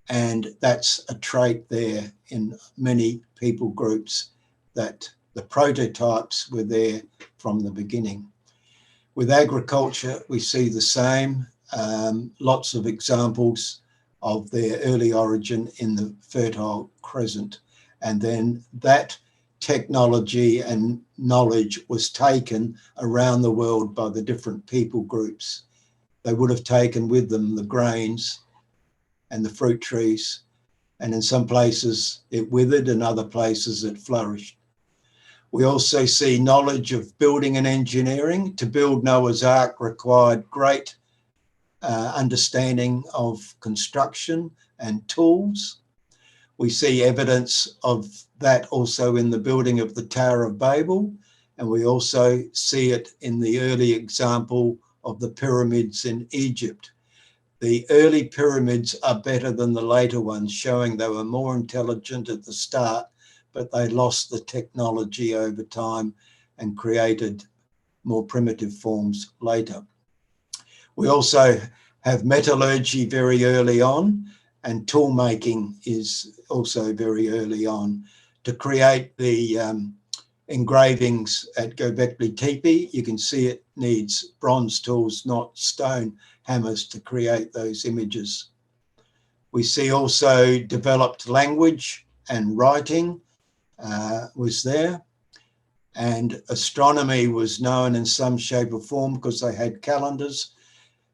and that's a trait there in many people groups, that the prototypes were there from the beginning. With agriculture, we see the same. Lots of examples of their early origin in the Fertile Crescent. And then that technology and knowledge was taken around the world by the different people groups. They would have taken with them the grains and the fruit trees, and in some places it withered, and other places it flourished. We also see knowledge of building and engineering. To build Noah's Ark required great understanding of construction and tools. We see evidence of that also in the building of the Tower of Babel, and we also see it in the early example of the pyramids in Egypt. The early pyramids are better than the later ones, showing they were more intelligent at the start, but they lost the technology over time and created more primitive forms later. We also have metallurgy very early on, and tool making is also very early on. To create the engravings at Gobekli Tepe, you can see it needs bronze tools, not stone hammers, to create those images. We see also developed language and writing was there, and astronomy was known in some shape or form because they had calendars.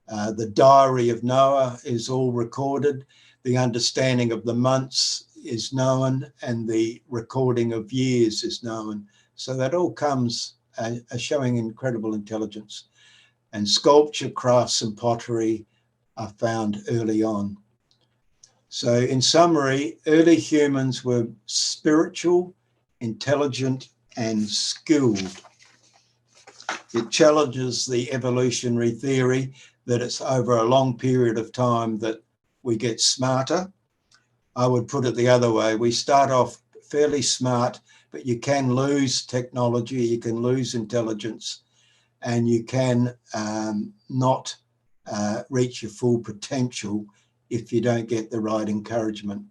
The diary of Noah is all recorded. The understanding of the months is known, and the recording of years is known. So that all comes showing incredible intelligence. And sculpture, crafts and pottery are found early on. So in summary, early humans were spiritual, intelligent and skilled. It challenges the evolutionary theory that it's over a long period of time that we get smarter. I would put it the other way. We start off fairly smart, but you can lose technology, you can lose intelligence, and you can not reach your full potential if you don't get the right encouragement.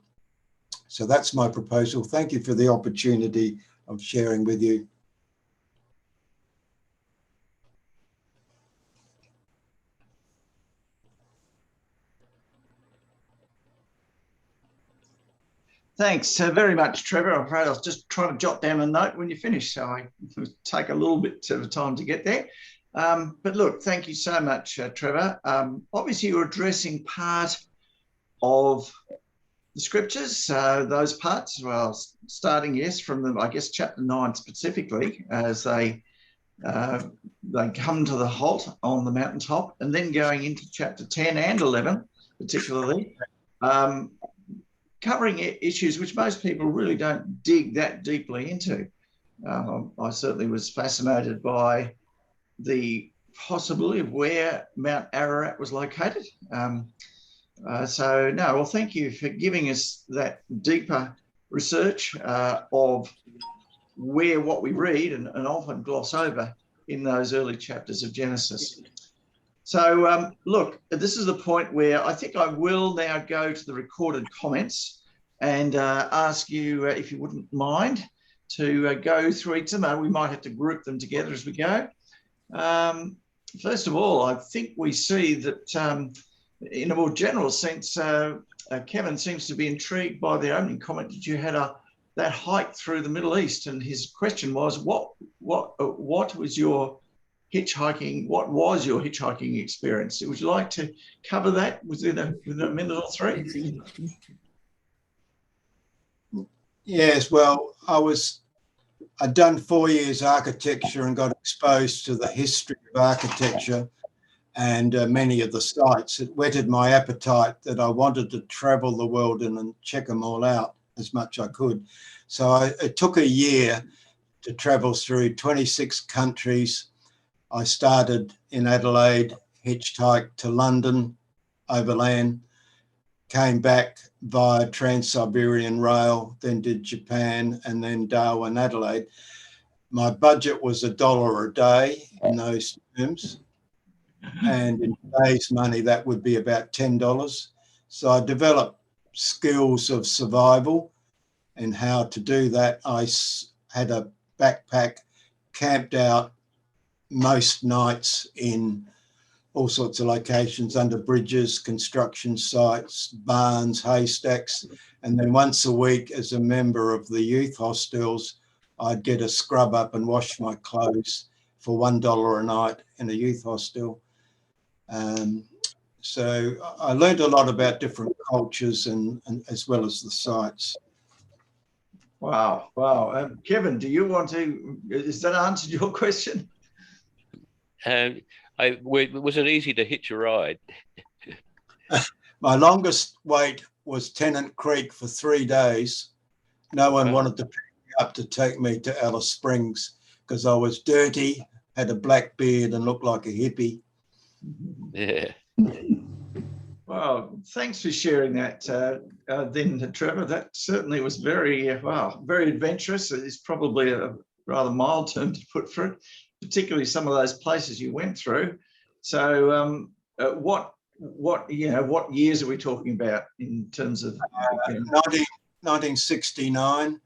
So that's my proposal. Thank you for the opportunity of sharing with you. Thanks very much, Trevor. I'm afraid I was just trying to jot down a note when you finish, so I take a little bit of time to get there. But look, thank you so much, Trevor. Obviously, you're addressing part of the scriptures, those parts, well, starting, yes, from the, I guess, chapter 9 specifically, as they come to the halt on the mountaintop, and then going into chapter 10 and 11, particularly, covering issues which most people really don't dig that deeply into. I certainly was fascinated by the possibility of where Mount Ararat was located. So, no, well, thank you for giving us that deeper research of where what we read and often gloss over in those early chapters of Genesis. So, look, this is the point where I think I will now go to the recorded comments and ask you, if you wouldn't mind, to go through each of them. We might have to group them together as we go. First of all, I think we see that in a more general sense, Kevin seems to be intrigued by the opening comment that you had that hike through the Middle East, and his question was, what was your hitchhiking? What was your hitchhiking experience? Would you like to cover that within a minute or three? Yes, well, I'd done 4 years architecture and got exposed to the history of architecture and many of the sites. It whetted my appetite that I wanted to travel the world and check them all out as much as I could. So it took a year to travel through 26 countries. I started in Adelaide, hitchhiked to London overland, came back via Trans-Siberian Rail, then did Japan, and then Darwin, Adelaide. My budget was $1 a day in those terms. And in today's money, that would be about $10. So I developed skills of survival and how to do that. I had a backpack, camped out most nights in all sorts of locations, under bridges, construction sites, barns, haystacks. And then once a week, as a member of the youth hostels, I'd get a scrub up and wash my clothes for $1 a night in a youth hostel. So I learned a lot about different cultures and as well as the sites. Wow. Kevin, do you want to, has that answered your question? Was it easy to hitch a ride? My longest wait was Tennant Creek for 3 days. No one wanted to pick me up to take me to Alice Springs because I was dirty, had a black beard and looked like a hippie. Yeah. Well, thanks for sharing that then, Trevor. That certainly was very, very adventurous. It's probably a rather mild term to put for it, particularly some of those places you went through. So what years are we talking about in terms of? 1969.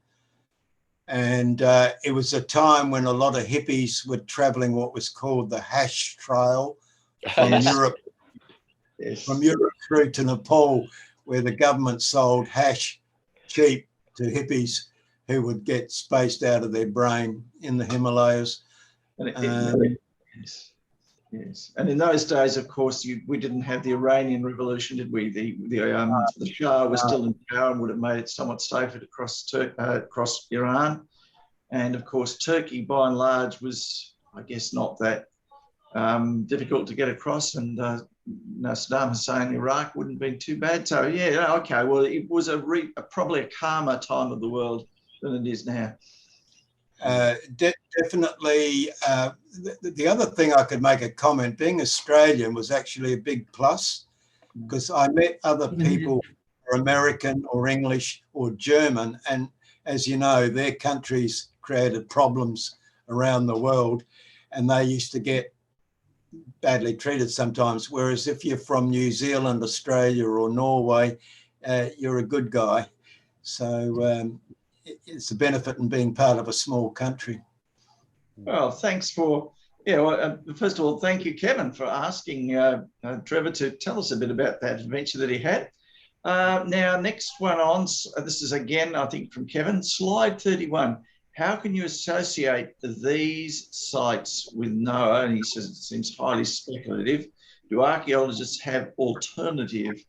And it was a time when a lot of hippies were traveling what was called the hash trail from Europe. Yes. From Europe through to Nepal, where the government sold hash cheap to hippies who would get spaced out of their brain in the Himalayas. Yes. And in those days, of course, we didn't have the Iranian Revolution, did we? The Shah was still in power and would have made it somewhat safer to cross Iran. And of course, Turkey, by and large, was, I guess, not that difficult to get across. And Saddam Hussein, Iraq wouldn't have been too bad. So, yeah, okay. Well, it was probably a calmer time of the world than it is now. Definitely. The other thing I could make a comment, being Australian was actually a big plus, because I met other people who are American or English or German, and as you know, their countries created problems around the world and they used to get badly treated sometimes, whereas if you're from New Zealand, Australia or Norway, you're a good guy. So it's a benefit in being part of a small country. Well, thanks for, first of all, thank you, Kevin, for asking Trevor to tell us a bit about that adventure that he had. Now, next one on, this is again, I think, from Kevin, slide 31. How can you associate these sites with Noah? And he says it seems highly speculative. Do archaeologists have alternative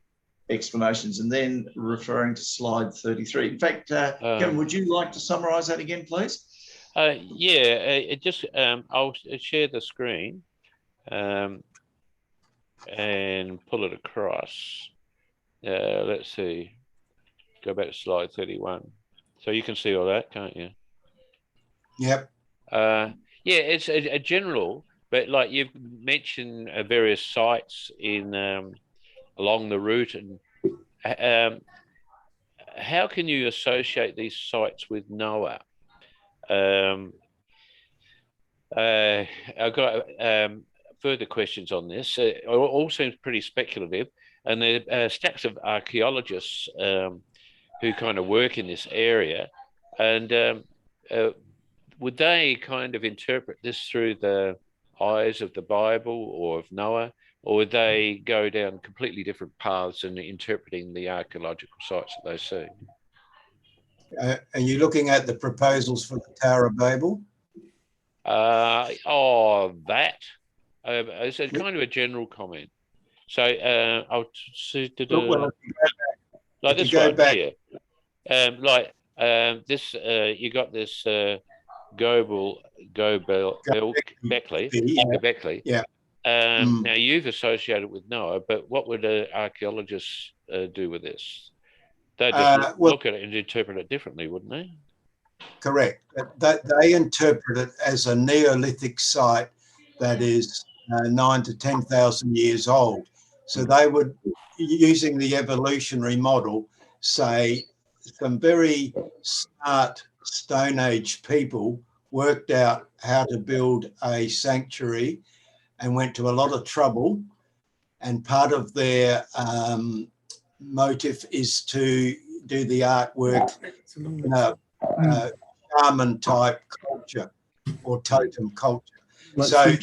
explanations? And then referring to slide 33. In fact, Kevin, would you like to summarise that again, please? I'll share the screen and pull it across. Let's see. Go back to slide 31. So you can see all that, can't you? Yep. It's a general, but like you've mentioned various sites in along the route, and how can you associate these sites with Noah? I've got further questions on this. It all seems pretty speculative, and there are stacks of archaeologists who kind of work in this area, and would they kind of interpret this through the eyes of the Bible or of Noah, or would they go down completely different paths in interpreting the archaeological sites that they see? Are you looking at the proposals for the Tower of Babel? It's kind of a general comment. So I'll see like this one here. You got this Gobekli. Yeah. Now you've associated with Noah, but what would archaeologists do with this? They just look at it and interpret it differently, wouldn't they? Correct. They interpret it as a Neolithic site that is 9,000 to 10,000 years old. So they would, using the evolutionary model, say some very smart Stone Age people worked out how to build a sanctuary and went to a lot of trouble. And part of their motive is to do the artwork in a shaman type culture or totem culture. So they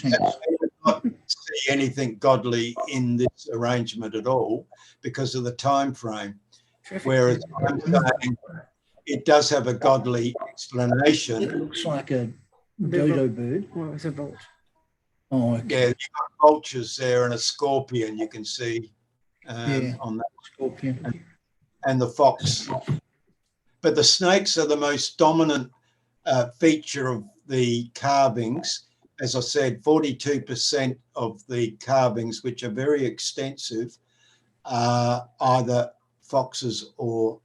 would not see anything godly in this arrangement at all because of the time frame. Whereas I'm saying it does have a godly explanation. It looks like a dodo bird. Well, it's a vulture. Oh, okay. Yeah, you've got vultures there and a scorpion you can see on that. Scorpion. And the fox. But the snakes are the most dominant feature of the carvings. As I said, 42% of the carvings, which are very extensive, are either foxes or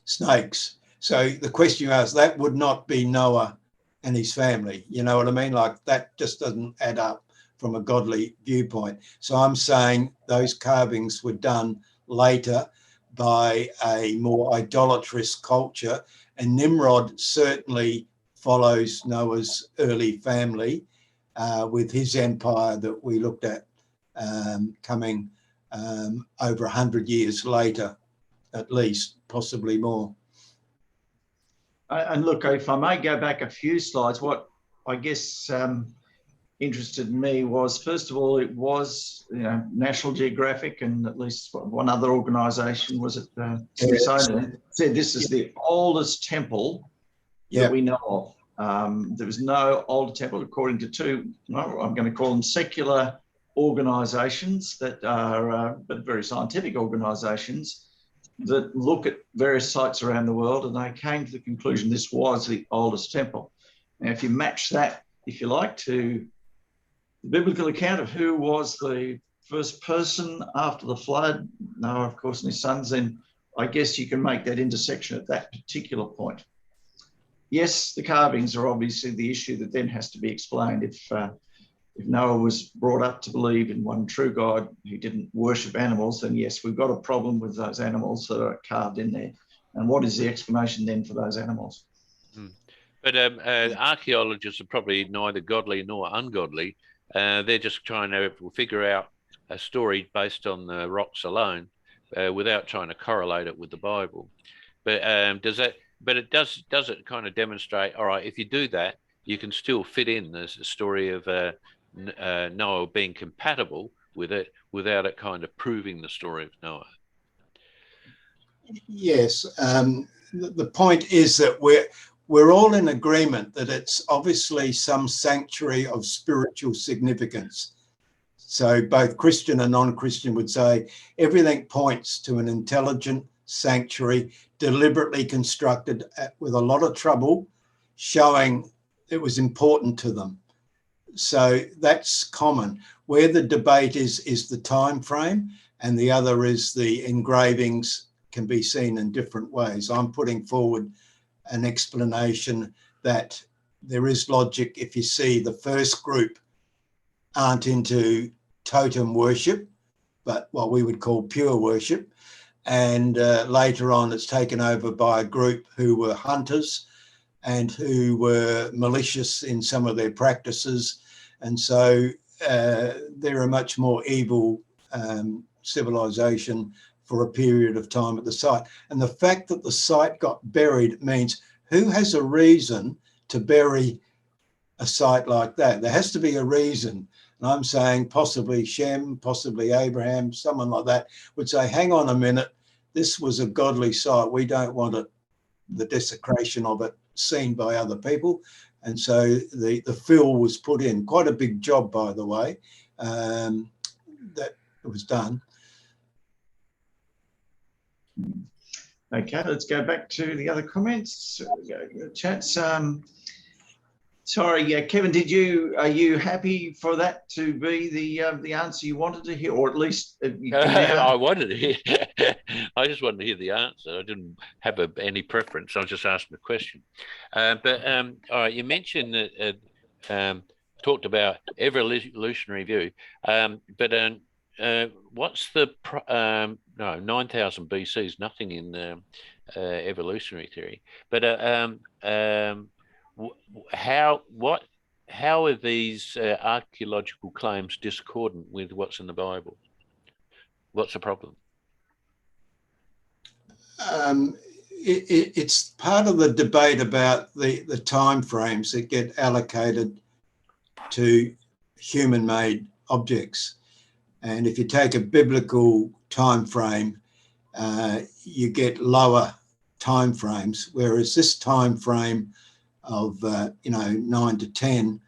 snakes. So the question you asked, that would not be Noah and his family. You know what I mean? Like that just doesn't add up from a godly viewpoint. So I'm saying those carvings were done later by a more idolatrous culture, and Nimrod certainly follows Noah's early family with his empire that we looked at coming over 100 years later, at least, possibly more. And look, if I may go back a few slides, what I guess interested me was, first of all, it was, you know, National Geographic and at least one other organisation, was it Smithsonian, said this is the oldest temple that we know of. There was no older temple, according to two, I'm going to call them secular organisations that are, but very scientific organisations, that look at various sites around the world, and they came to the conclusion this was the oldest temple. Now, if you match that, if you like, to the biblical account of who was the first person after the flood, Noah, of course, and his sons, then I guess you can make that intersection at that particular point. Yes, the carvings are obviously the issue that then has to be explained. If Noah was brought up to believe in one true God who didn't worship animals, then yes, we've got a problem with those animals that are carved in there. And what is the explanation then for those animals? But archaeologists are probably neither godly nor ungodly. They're just trying to figure out a story based on the rocks alone, without trying to correlate it with the Bible. But does it kind of demonstrate, all right, if you do that, you can still fit in the story of Noah being compatible with it without it kind of proving the story of Noah? Yes. The point is that we're all in agreement that it's obviously some sanctuary of spiritual significance. So both Christian and non-Christian would say everything points to an intelligent sanctuary, deliberately constructed with a lot of trouble, showing it was important to them. So that's common. Where the debate is the time frame, and the other is the engravings can be seen in different ways. I'm putting forward an explanation that there is logic if you see the first group aren't into totem worship, but what we would call pure worship. And later on, it's taken over by a group who were hunters and who were malicious in some of their practices. And so they're a much more evil civilization for a period of time at the site. And the fact that the site got buried means who has a reason to bury a site like that? There has to be a reason. And I'm saying possibly Shem, possibly Abraham, someone like that would say, hang on a minute, this was a godly site. We don't want it, the desecration of it, seen by other people. And so the fill was put in. Quite a big job, by the way, that was done. Okay, let's go back to the other comments. Chats. Sorry, yeah, Kevin, are you happy for that to be the answer you wanted to hear, or at least you can now... I wanted to hear. I just wanted to hear the answer. I didn't have any preference. I was just asking a question. All right, you mentioned that talked about evolutionary view, what's the 9,000 BC is nothing in evolutionary theory, but how are these archaeological claims discordant with what's in the Bible? What's the problem? It's part of the debate about the time frames that get allocated to human-made objects. And if you take a biblical time frame, you get lower time frames, whereas this time frame of 9 to 10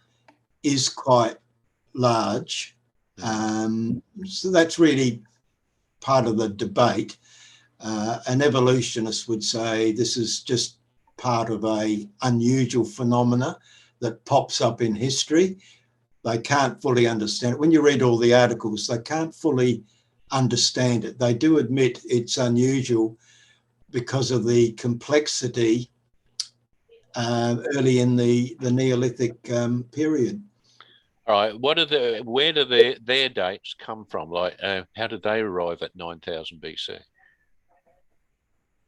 is quite large. So that's really part of the debate. An evolutionist would say this is just part of an unusual phenomena that pops up in history. They can't fully understand it. When you read all the articles, they can't fully understand it. They do admit it's unusual because of the complexity early in the Neolithic period. All right. Where do their dates come from? Like, how did they arrive at 9000 BC?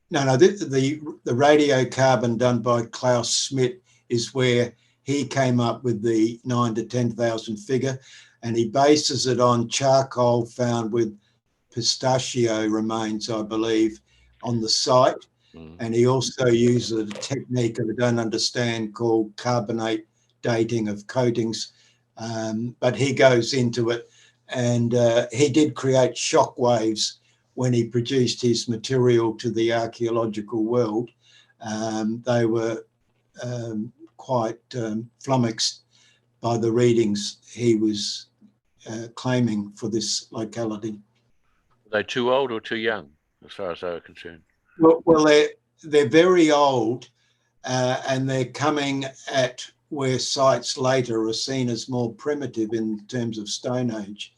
No, the radiocarbon done by Klaus Schmidt is where he came up with the 9 to 10,000 figure, and he bases it on charcoal found with pistachio remains, I believe, on the site. And he also uses a technique that I don't understand called carbonate dating of coatings, but he goes into it, and he did create shock waves when he produced his material to the archaeological world. They were quite flummoxed by the readings he was claiming for this locality. Are they too old or too young, as far as they were concerned? Well, they're very old, and they're coming at where sites later are seen as more primitive in terms of Stone Age.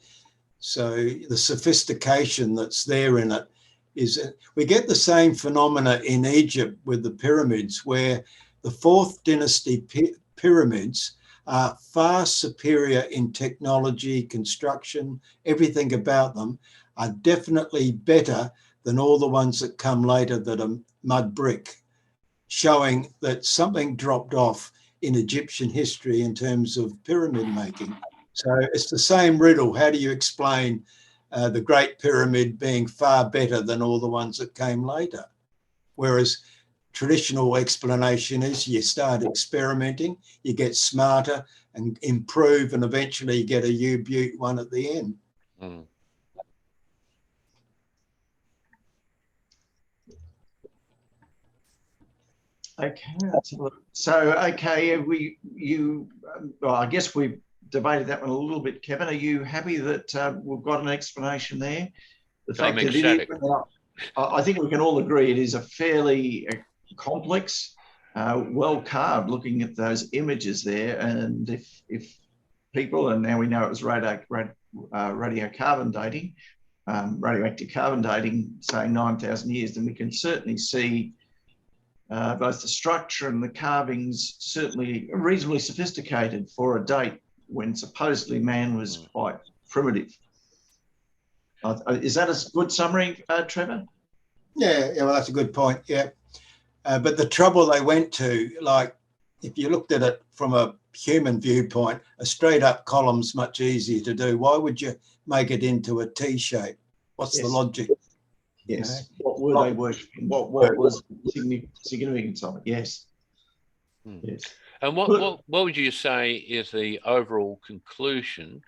So the sophistication that's there in it is, we get the same phenomena in Egypt with the pyramids, where the Fourth Dynasty pyramids are far superior in technology, construction, everything about them are definitely better than all the ones that come later that are mud brick, showing that something dropped off in Egyptian history in terms of pyramid making. So it's the same riddle. How do you explain the Great Pyramid being far better than all the ones that came later? Whereas traditional explanation is you start experimenting, you get smarter and improve, and eventually you get a U-Butte one at the end. Mm. Okay, so okay, well, I guess we've debated that one a little bit. Kevin, are you happy that we've got an explanation there? The fact that it is, I think we can all agree it is a fairly complex, well carved. Looking at those images there, and if people, and now we know it was radiocarbon dating, radioactive carbon dating, saying 9,000 years, then we can certainly see. Both the structure and the carvings certainly reasonably sophisticated for a date when supposedly man was quite primitive. Is that a good summary, Trevor? Yeah, well, that's a good point, yeah. But the trouble they went to, like, if you looked at it from a human viewpoint, a straight up column's much easier to do. Why would you make it into a T shape? What's the logic? Yes. What were they worshiping? What was the significance of it? Yes. Yes. And what would you say is the overall conclusion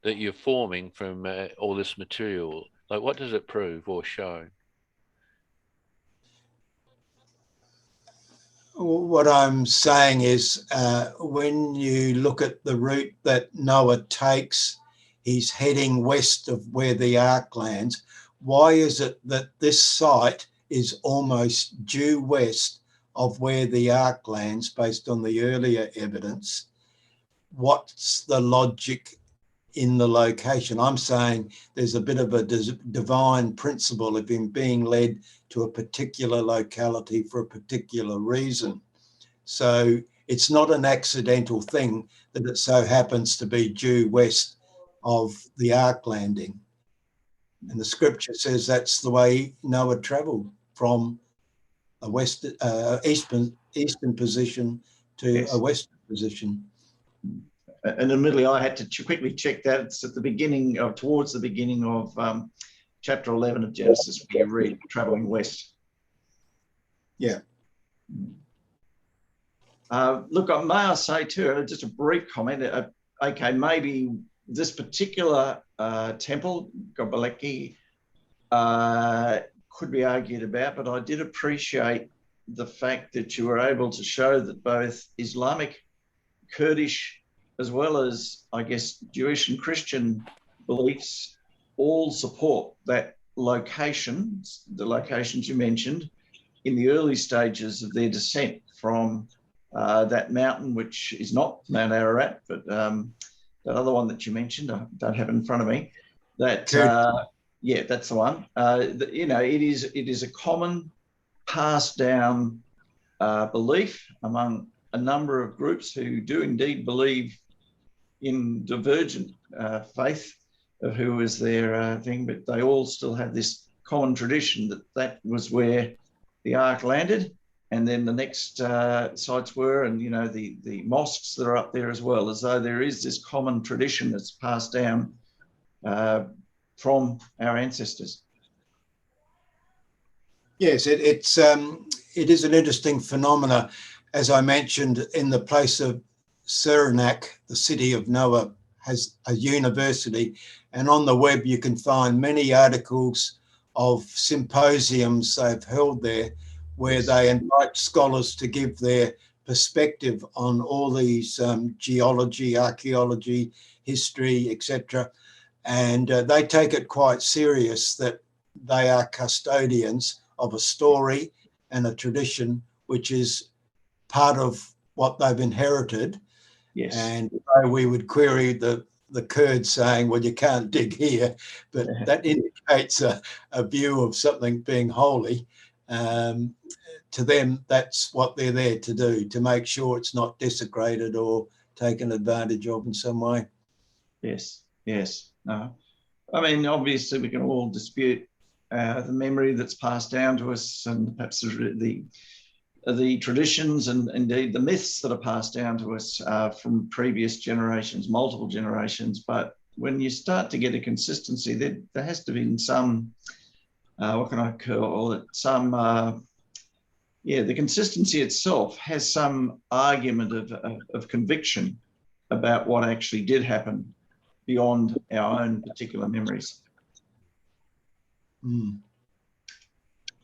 that you're forming from all this material? Like, what does it prove or show? What I'm saying is, when you look at the route that Noah takes, he's heading west of where the ark lands. Why is it that this site is almost due west of where the ark lands based on the earlier evidence? What's the logic in the location? I'm saying there's a bit of a divine principle of him being led to a particular locality for a particular reason. So it's not an accidental thing that it so happens to be due west of the ark landing. And the scripture says that's the way Noah travelled, from a eastern position to a western position. And admittedly, I had to quickly check that. It's at the beginning towards the beginning of chapter 11 of Genesis, where you read travelling west. Yeah. Look, may I say too, just a brief comment. Okay, maybe this particular temple, Gobekli, could be argued about, but I did appreciate the fact that you were able to show that both Islamic, Kurdish, as well as, I guess, Jewish and Christian beliefs all support that location, the locations you mentioned, in the early stages of their descent from that mountain, which is not Mount Ararat, but that other one that you mentioned, I don't have it in front of me. That yeah, that's the one. You know, it is a common passed down belief among a number of groups who do indeed believe in divergent faith of who was their thing, but they all still have this common tradition that was where the ark landed, and then the next sites were, and the mosques that are up there as well, as though there is this common tradition that's passed down from our ancestors. Yes, it is an interesting phenomena. As I mentioned, in the place of Saranac, the city of Noah has a university, and on the web you can find many articles of symposiums they've held there, where they invite scholars to give their perspective on all these geology, archaeology, history, etc. And they take it quite serious that they are custodians of a story and a tradition which is part of what they've inherited. Yes. And we would query the Kurds saying, well, you can't dig here, but that indicates a view of something being holy. To them, that's what they're there to do, to make sure it's not desecrated or taken advantage of in some way. Yes, yes. No. I mean, obviously, we can all dispute the memory that's passed down to us, and perhaps the traditions and indeed the myths that are passed down to us from previous generations, multiple generations. But when you start to get a consistency, there has to be some, what can I call it? The consistency itself has some argument of conviction about what actually did happen beyond our own particular memories. Mm.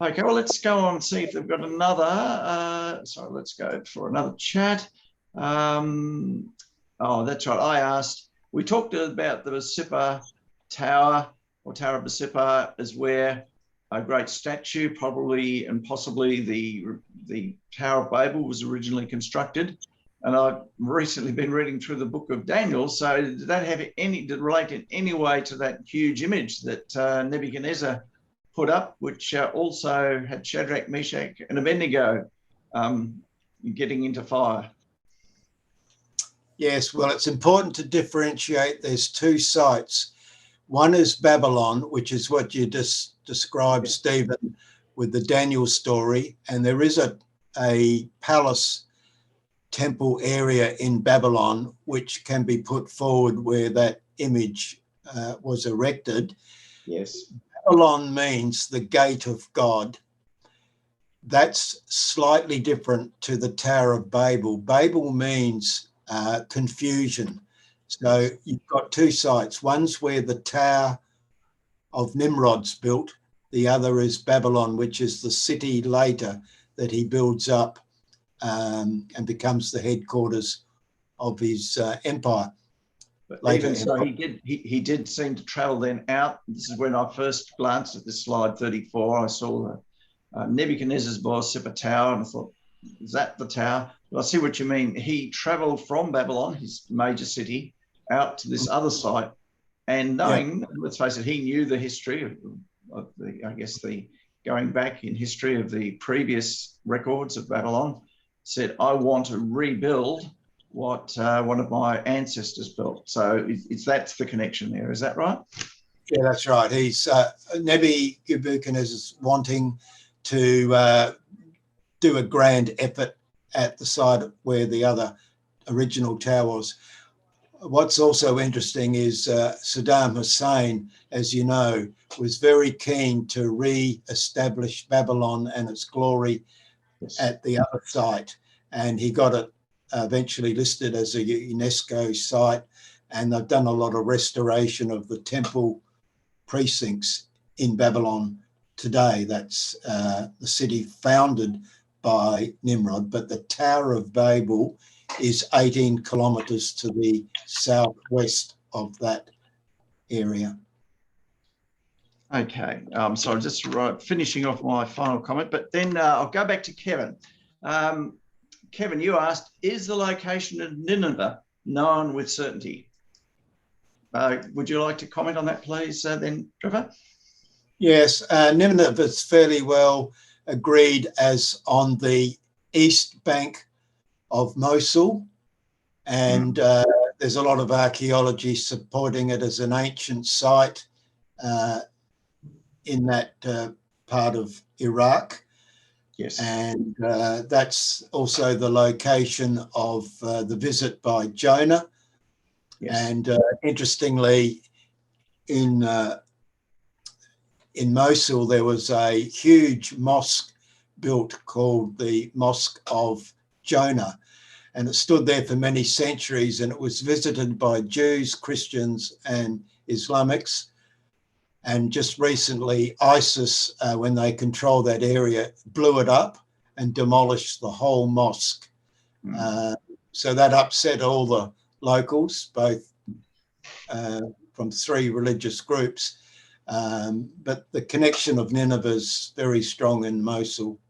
Okay, well, let's go on and see if they've got another. Let's go for another chat. Oh, that's right. I asked, we talked about the Basipa Tower, or Tower of Basipa, as where a great statue, probably and possibly the Tower of Babel, was originally constructed. And I've recently been reading through the book of Daniel. So did that relate in any way to that huge image that Nebuchadnezzar put up, which also had Shadrach, Meshach, and Abednego getting into fire? Yes, well, it's important to differentiate. There's two sites. One is Babylon, which is what you just described, Stephen, with the Daniel story. And there is a palace temple area in Babylon, which can be put forward where that image was erected. Yes. Babylon means the gate of God. That's slightly different to the Tower of Babel. Babel means confusion. So you've got two sites. One's where the Tower of Nimrod's built. The other is Babylon, which is the city later that he builds up and becomes the headquarters of his empire. But even so, he did seem to travel then out. This is when I first glanced at this slide 34. I saw Nebuchadnezzar's Basipa Tower, and I thought, is that the tower? Well, I see what you mean. He traveled from Babylon, his major city, out to this other site, and knowing, let's face it, he knew the history of the going back in history of the previous records of Babylon, said, I want to rebuild what one of my ancestors built. So that's the connection there. Is that right? Yeah, that's right. He's Nebuchadnezzar's wanting to do a grand effort at the site where the other original tower was. What's also interesting is Saddam Hussein, as you know, was very keen to re-establish Babylon and its glory at the other site. And he got it eventually listed as a UNESCO site. And they've done a lot of restoration of the temple precincts in Babylon today. That's the city founded by Nimrod. But the Tower of Babel is 18 kilometres to the southwest of that area. Okay, so just finishing off my final comment, but then I'll go back to Kevin. Kevin, you asked, is the location of Nineveh known with certainty? Would you like to comment on that, please, then, Trevor? Yes, Nineveh is fairly well agreed as on the east bank of Mosul, and there's a lot of archaeology supporting it as an ancient site in that part of Iraq. Yes. And that's also the location of the visit by Jonah. Yes. And interestingly, in Mosul, there was a huge mosque built called the Mosque of Jonah. And it stood there for many centuries, and it was visited by Jews, Christians, and Islamics. And just recently, ISIS, when they control that area, blew it up and demolished the whole mosque. So that upset all the locals, both from 3 religious groups. But the connection of Nineveh is very strong in Mosul.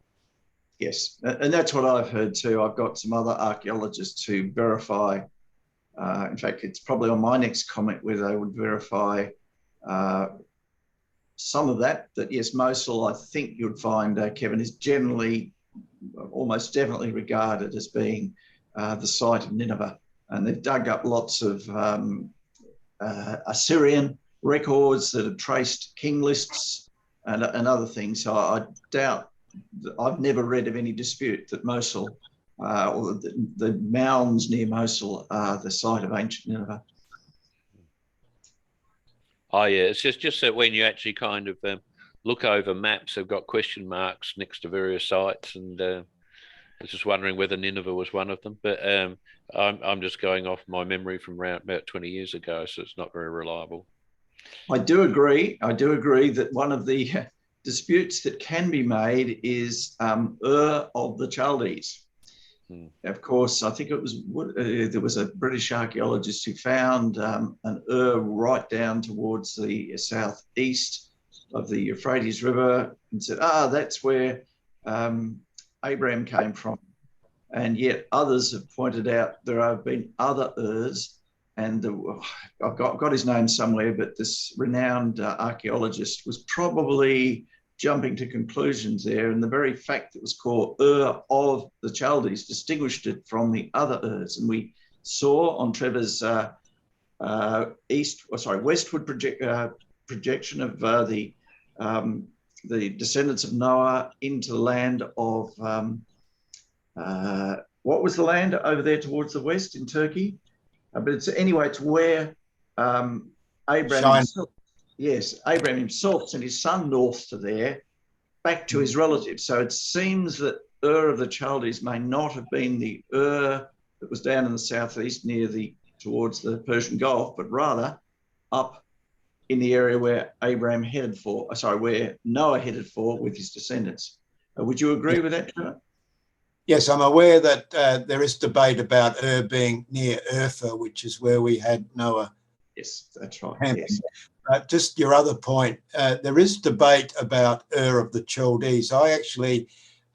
Yes, and that's what I've heard too. I've got some other archaeologists who verify. In fact, it's probably on my next comment where they would verify some of that. That yes, Mosul, I think you'd find, Kevin, is generally, almost definitely regarded as being the site of Nineveh. And they've dug up lots of Assyrian records that have traced king lists and other things. So I doubt, I've never read of any dispute that Mosul or the mounds near Mosul are the site of ancient Nineveh. Oh yeah, it's just that when you actually kind of look over maps, they've got question marks next to various sites, and I was just wondering whether Nineveh was one of them. But I'm just going off my memory from around about 20 years ago, so it's not very reliable. I do agree that one of the disputes that can be made is Ur of the Chaldees. Of course, I think it was there was a British archaeologist who found an Ur right down towards the southeast of the Euphrates River and said, that's where Abraham came from. And yet others have pointed out there have been other Urs, and I've got his name somewhere, but this renowned archaeologist was probably jumping to conclusions there, and the very fact that it was called Ur of the Chaldees distinguished it from the other Urs. And we saw on Trevor's westward projection of the descendants of Noah into the land of what was the land over there towards the west in Turkey? But it's where Abraham himself sent his son north to there, back to his relatives. So it seems that Ur of the Chaldees may not have been the Ur that was down in the southeast towards the Persian Gulf, but rather up in the area where where Noah headed for with his descendants. Would you agree with that, Trevor? Yes, I'm aware that there is debate about Ur being near Urfa, which is where we had Noah. Yes, that's right. Yes. Just your other point, there is debate about Ur of the Chaldees. I actually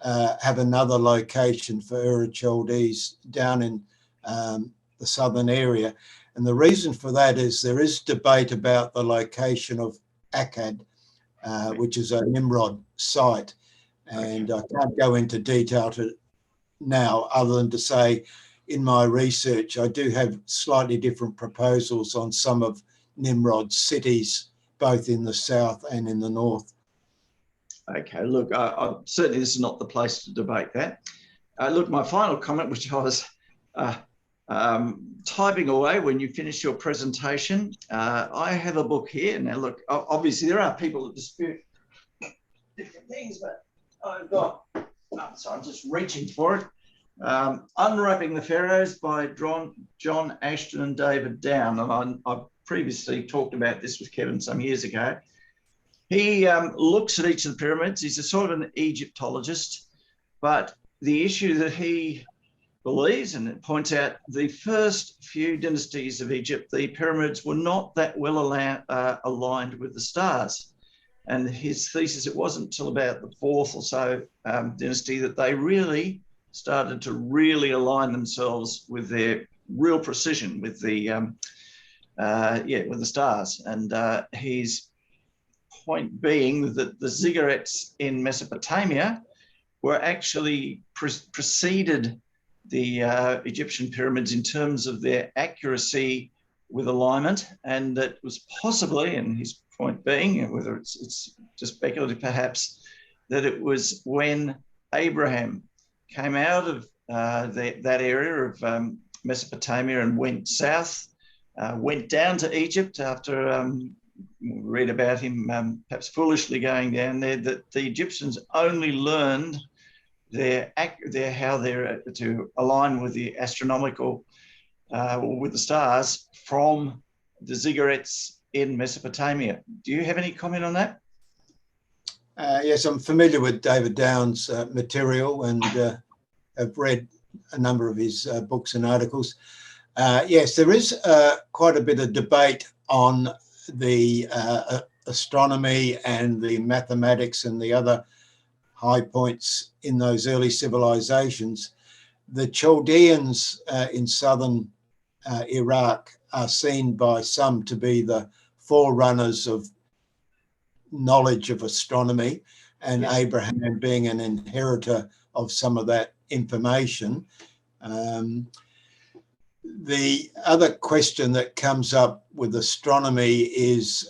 have another location for Ur of Chaldees down in the southern area. And the reason for that is there is debate about the location of Akkad, which is a Nimrod site. And I can't go into detail now other than to say in my research, I do have slightly different proposals on some of Nimrod's cities, both in the south and in the north. Okay, look, certainly this is not the place to debate that. Look, my final comment, which I was typing away when you finished your presentation, I have a book here. Now, look, obviously there are people that dispute different things, but I've got, so I'm just reaching for it. Unwrapping the Pharaohs by John Ashton and David Down. And I previously talked about this with Kevin some years ago. He looks at each of the pyramids. He's a sort of an Egyptologist, but the issue that he believes, and it points out, the first few dynasties of Egypt, the pyramids were not that well aligned with the stars. And his thesis, it wasn't until about the fourth or so dynasty that they really started to really align themselves with their real precision with the with the stars. And his point being that the ziggurats in Mesopotamia were actually preceded the Egyptian pyramids in terms of their accuracy with alignment, and that was possibly, and his point being, whether it's just speculative perhaps, that it was when Abraham came out of that area of Mesopotamia and went south, went down to Egypt after read about him perhaps foolishly going down there, that the Egyptians only learned how they're to align with the astronomical or with the stars from the ziggurats in Mesopotamia. Do you have any comment on that? Yes, I'm familiar with David Downs' material and have read a number of his books and articles. Yes, there is quite a bit of debate on the astronomy and the mathematics and the other high points in those early civilizations. The Chaldeans in southern Iraq are seen by some to be the forerunners of knowledge of astronomy, and yes, Abraham being an inheritor of some of that information. The other question that comes up with astronomy is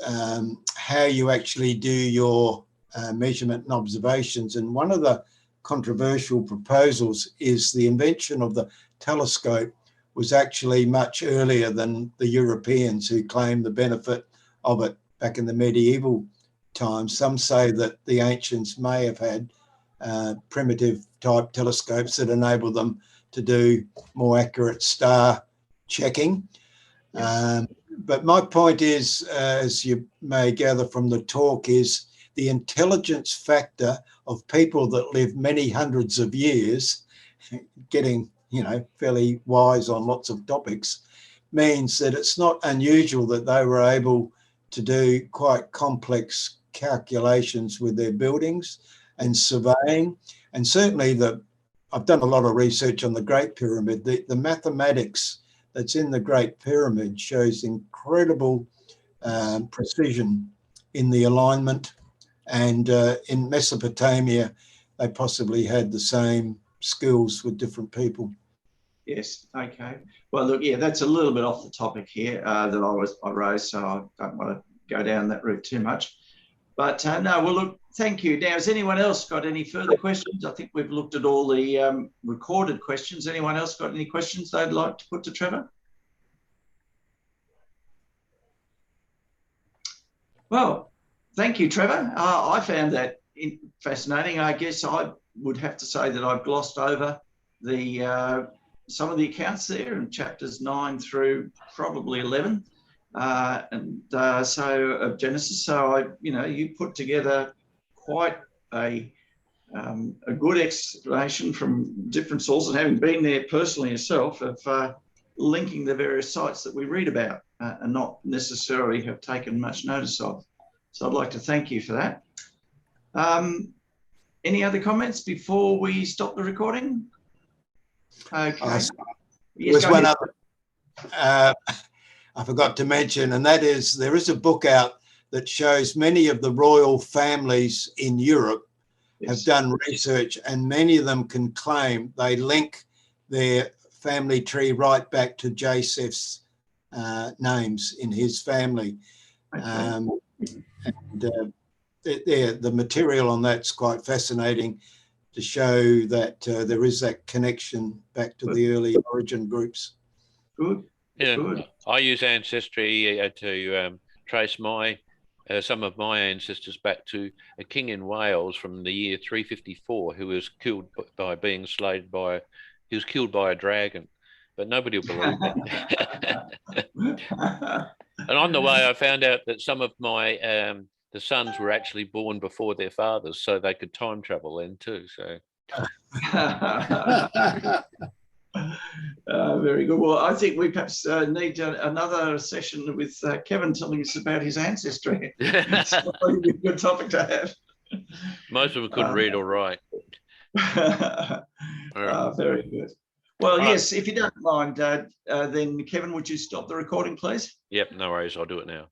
how you actually do your measurement and observations. And one of the controversial proposals is the invention of the telescope was actually much earlier than the Europeans who claimed the benefit of it back in the medieval times. Some say that the ancients may have had primitive type telescopes that enabled them to do more accurate star checking. Yes. But my point is, as you may gather from the talk, is the intelligence factor of people that live many hundreds of years, getting, fairly wise on lots of topics, means that it's not unusual that they were able to do quite complex calculations with their buildings and surveying. And certainly I've done a lot of research on the Great Pyramid. The mathematics that's in the Great Pyramid shows incredible precision in the alignment. And in Mesopotamia, they possibly had the same skills with different people. Yes, okay. Well, look, yeah, that's a little bit off the topic here that I raised, so I don't want to go down that route too much. But no, well, look, thank you. Now, has anyone else got any further questions? I think we've looked at all the recorded questions. Anyone else got any questions they'd like to put to Trevor? Well, thank you, Trevor. I found that fascinating. I guess I would have to say that I've glossed over some of the accounts there in chapters 9 through probably 11, so of Genesis. So you put together quite a good explanation from different sources, having been there personally yourself, of linking the various sites that we read about and not necessarily have taken much notice of. So I'd like to thank you for that. Any other comments before we stop the recording? Okay. There's one other I forgot to mention, and that is there is a book out that shows many of the royal families in Europe have done research, and many of them can claim they link their family tree right back to Joseph's names in his family. Okay. The material on that's quite fascinating to show that there is that connection back to the early origin groups. Good. Yeah, Good. I use Ancestry to trace some of my ancestors back to a king in Wales from the year 354 who was killed by being slayed by. He was killed by a dragon, but nobody will believe it. And on the way, I found out that some of my the sons were actually born before their fathers, so they could time travel then too. So. Very good. Well, I think we perhaps need another session with Kevin telling us about his ancestry. It's probably a good topic to have. Most of them couldn't read or write. Very good. Well, yes, if you don't mind, then Kevin, would you stop the recording, please? Yep, no worries. I'll do it now.